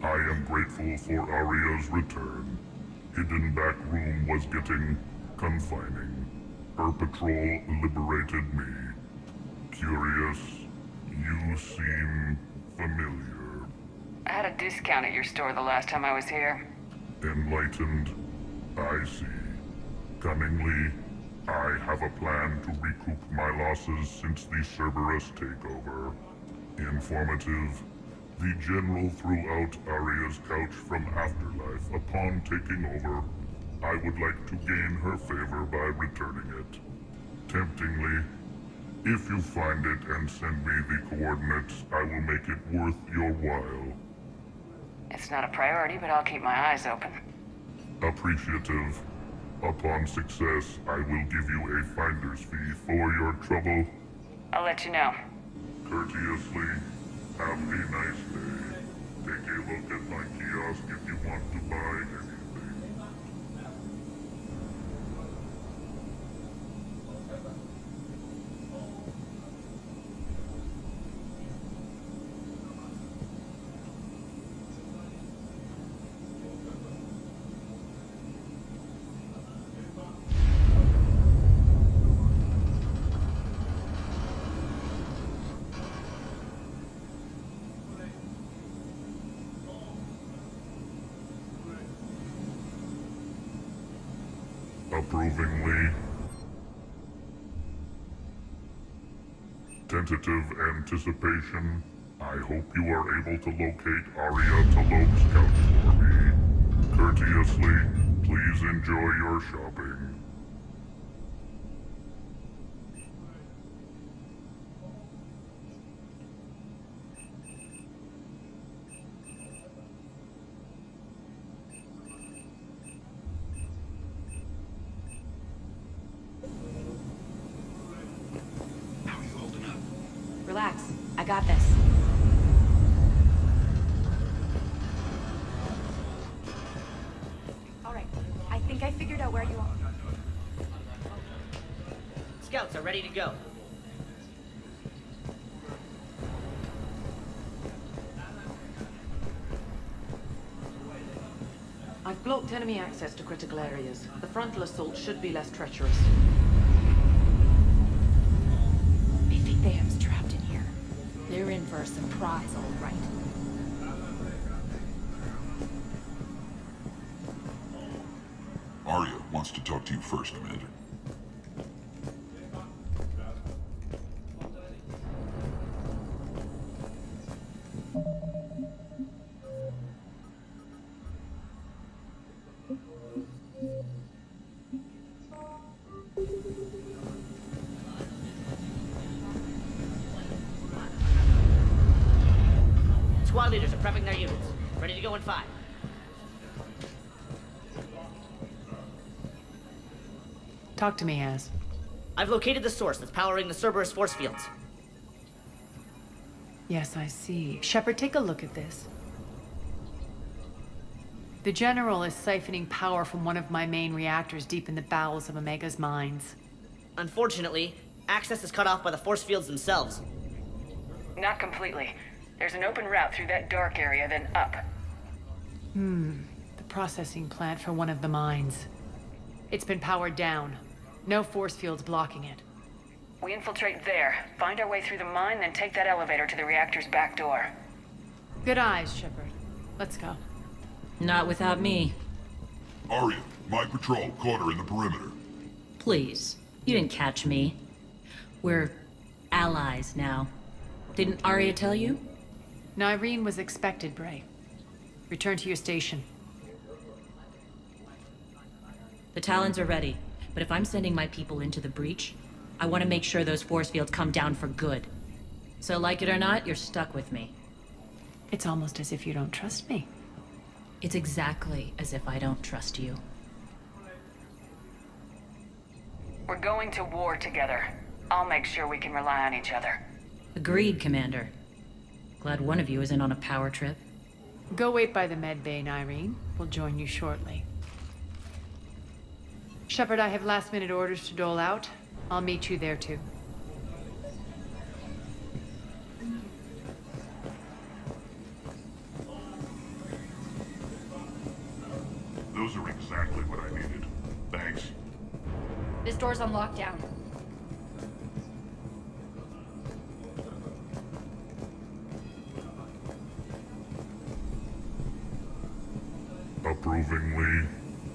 I am grateful for Aria's return. Hidden back room was getting confining. Her patrol liberated me. Curious. You seem familiar. I had a discount at your store the last time I was here. Enlightened. I see. Cunningly, I have a plan to recoup my losses since the Cerberus takeover. Informative. The General threw out Aria's couch from Afterlife upon taking over. I would like to gain her favor by returning it. Temptingly, if you find it and send me the coordinates, I will make it worth your while. It's not a priority, but I'll keep my eyes open. Appreciative. Upon success, I will give you a finder's fee for your trouble. I'll let you know. Courteously, have a nice day. Take a look at my kiosk if you want to buy anything. Approvingly. Tentative anticipation. I hope you are able to locate Aria Talob's couch for me. Courteously, please enjoy your shopping. Relax. I got this. Alright. I think I figured out where you are. Scouts are ready to go. I've blocked enemy access to critical areas. The frontal assault should be less treacherous. I think they have us trapped in here. They're in for a surprise, all right. Aria wants to talk to you first, Commander. Squad leaders are prepping their units. Ready to go in 5. Talk to me, Az. I've located the source that's powering the Cerberus force fields. Yes, I see. Shepard, take a look at this. The General is siphoning power from one of my main reactors deep in the bowels of Omega's mines. Unfortunately, access is cut off by the force fields themselves. Not completely. There's an open route through that dark area, then up. The processing plant for one of the mines. It's been powered down. No force fields blocking it. We infiltrate there, find our way through the mine, then take that elevator to the reactor's back door. Good eyes, Shepard. Let's go. Not without me. Aria, my patrol caught her in the perimeter. Please. You didn't catch me. We're allies now. Didn't Arya tell you? Nyreen was expected, Bray. Return to your station. The Talons are ready, but if I'm sending my people into the breach, I want to make sure those force fields come down for good. So like it or not, you're stuck with me. It's almost as if you don't trust me. It's exactly as if I don't trust you. We're going to war together. I'll make sure we can rely on each other. Agreed, Commander. Glad one of you isn't on a power trip. Go wait by the med bay, Nyreen. We'll join you shortly. Shepard, I have last-minute orders to dole out. I'll meet you there too. Those are exactly what I needed. Thanks. This door's on lockdown. Approvingly,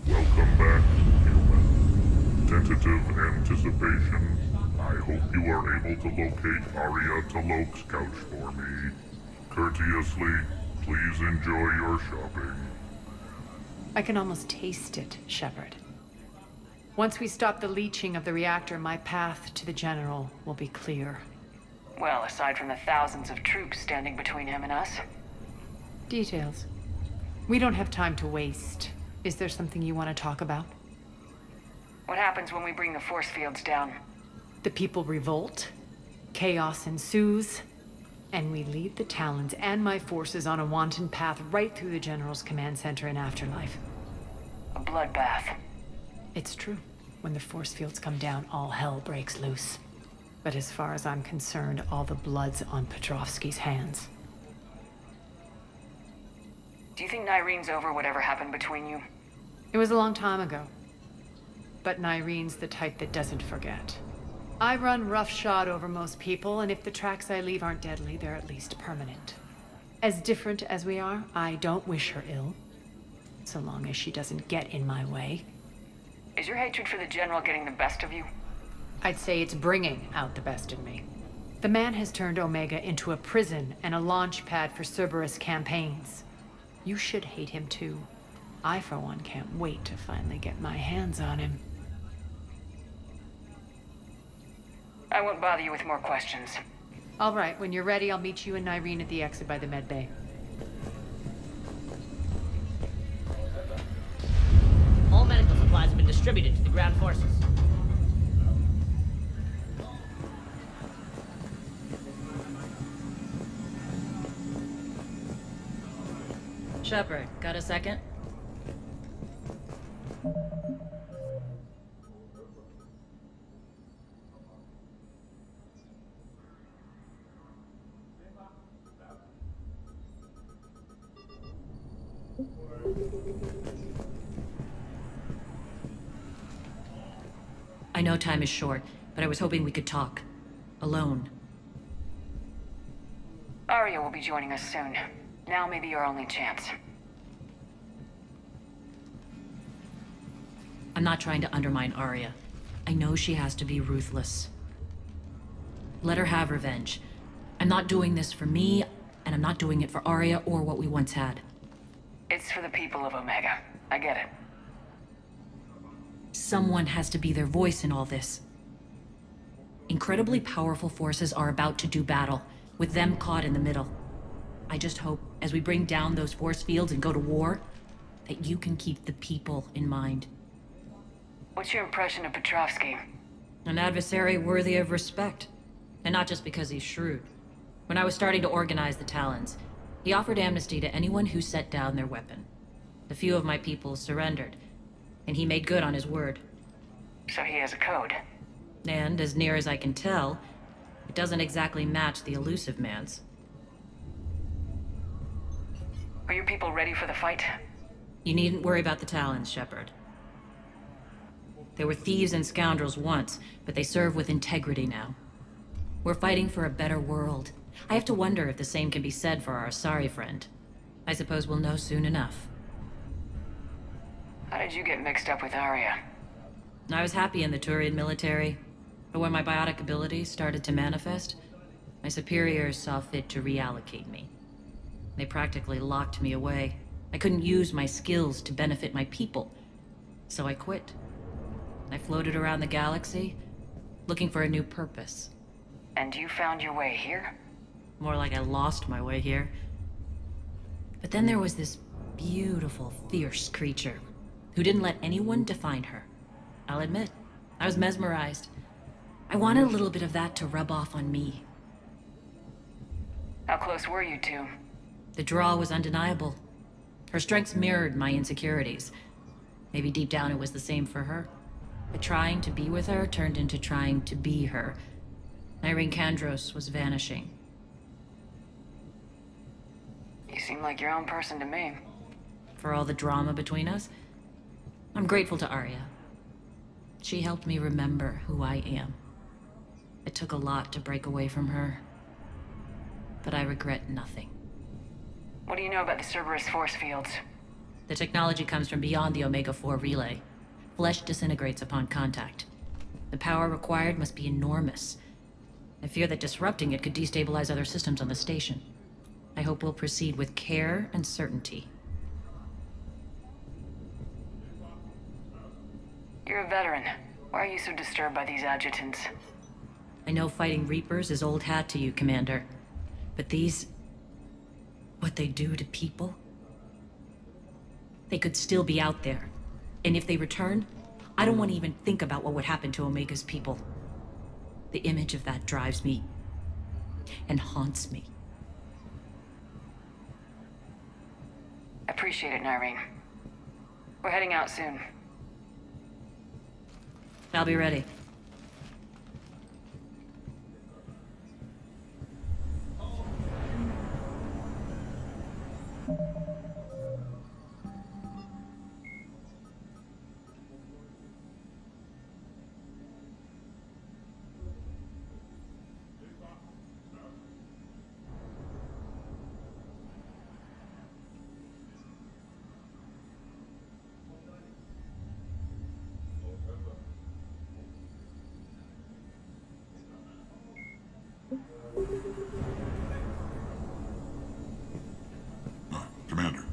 welcome back, human. Tentative anticipation. I hope you are able to locate Arya Talok's couch for me. Courteously, please enjoy your shopping. I can almost taste it, Shepard. Once we stop the leaching of the reactor, my path to the General will be clear. Well, aside from the thousands of troops standing between him and us. Details. We don't have time to waste. Is there something you want to talk about? What happens when we bring the force fields down? The people revolt, chaos ensues, and we lead the Talons and my forces on a wanton path right through the General's command center and afterlife. A bloodbath. It's true. When the force fields come down, all hell breaks loose. But as far as I'm concerned, all the blood's on Petrovsky's hands. Do you think Nyrene's over whatever happened between you? It was a long time ago. But Nyrene's the type that doesn't forget. I run roughshod over most people, and if the tracks I leave aren't deadly, they're at least permanent. As different as we are, I don't wish her ill. So long as she doesn't get in my way. Is your hatred for the General getting the best of you? I'd say it's bringing out the best in me. The man has turned Omega into a prison and a launch pad for Cerberus campaigns. You should hate him too. I, for one, can't wait to finally get my hands on him. I won't bother you with more questions. All right, when you're ready, I'll meet you and Nyrene at the exit by the med bay. All medical supplies have been distributed to the ground forces. Shepard, got a second? I know time is short, but I was hoping we could talk. Alone. Arya will be joining us soon. Now may be your only chance. I'm not trying to undermine Arya. I know she has to be ruthless. Let her have revenge. I'm not doing this for me, and I'm not doing it for Arya or what we once had. It's for the people of Omega. I get it. Someone has to be their voice in all this. Incredibly powerful forces are about to do battle, with them caught in the middle. I just hope, as we bring down those force fields and go to war, that you can keep the people in mind. What's your impression of Petrovsky? An adversary worthy of respect. And not just because he's shrewd. When I was starting to organize the Talons, he offered amnesty to anyone who set down their weapon. A few of my people surrendered, and he made good on his word. So he has a code. And, as near as I can tell, it doesn't exactly match the elusive man's. Are your people ready for the fight? You needn't worry about the Talons, Shepard. They were thieves and scoundrels once, but they serve with integrity now. We're fighting for a better world. I have to wonder if the same can be said for our Asari friend. I suppose we'll know soon enough. How did you get mixed up with Arya? I was happy in the Turian military, but when my biotic abilities started to manifest, my superiors saw fit to reallocate me. They practically locked me away. I couldn't use my skills to benefit my people, so I quit. I floated around the galaxy, looking for a new purpose. And you found your way here? More like I lost my way here. But then there was this beautiful, fierce creature who didn't let anyone define her. I'll admit, I was mesmerized. I wanted a little bit of that to rub off on me. How close were you two? The draw was undeniable. Her strengths mirrored my insecurities. Maybe deep down it was the same for her. But trying to be with her turned into trying to be her. Irene Kandros was vanishing. You seem like your own person to me. For all the drama between us, I'm grateful to Arya. She helped me remember who I am. It took a lot to break away from her, but I regret nothing. What do you know about the Cerberus force fields? The technology comes from beyond the Omega-4 relay. Flesh disintegrates upon contact. The power required must be enormous. I fear that disrupting it could destabilize other systems on the station. I hope we'll proceed with care and certainty. You're a veteran. Why are you so disturbed by these adjutants? I know fighting Reapers is old hat to you, Commander. But these... what they do to people? They could still be out there. And if they return, I don't want to even think about what would happen to Omega's people. The image of that drives me and haunts me. Appreciate it, Irene. We're heading out soon. I'll be ready. Commander.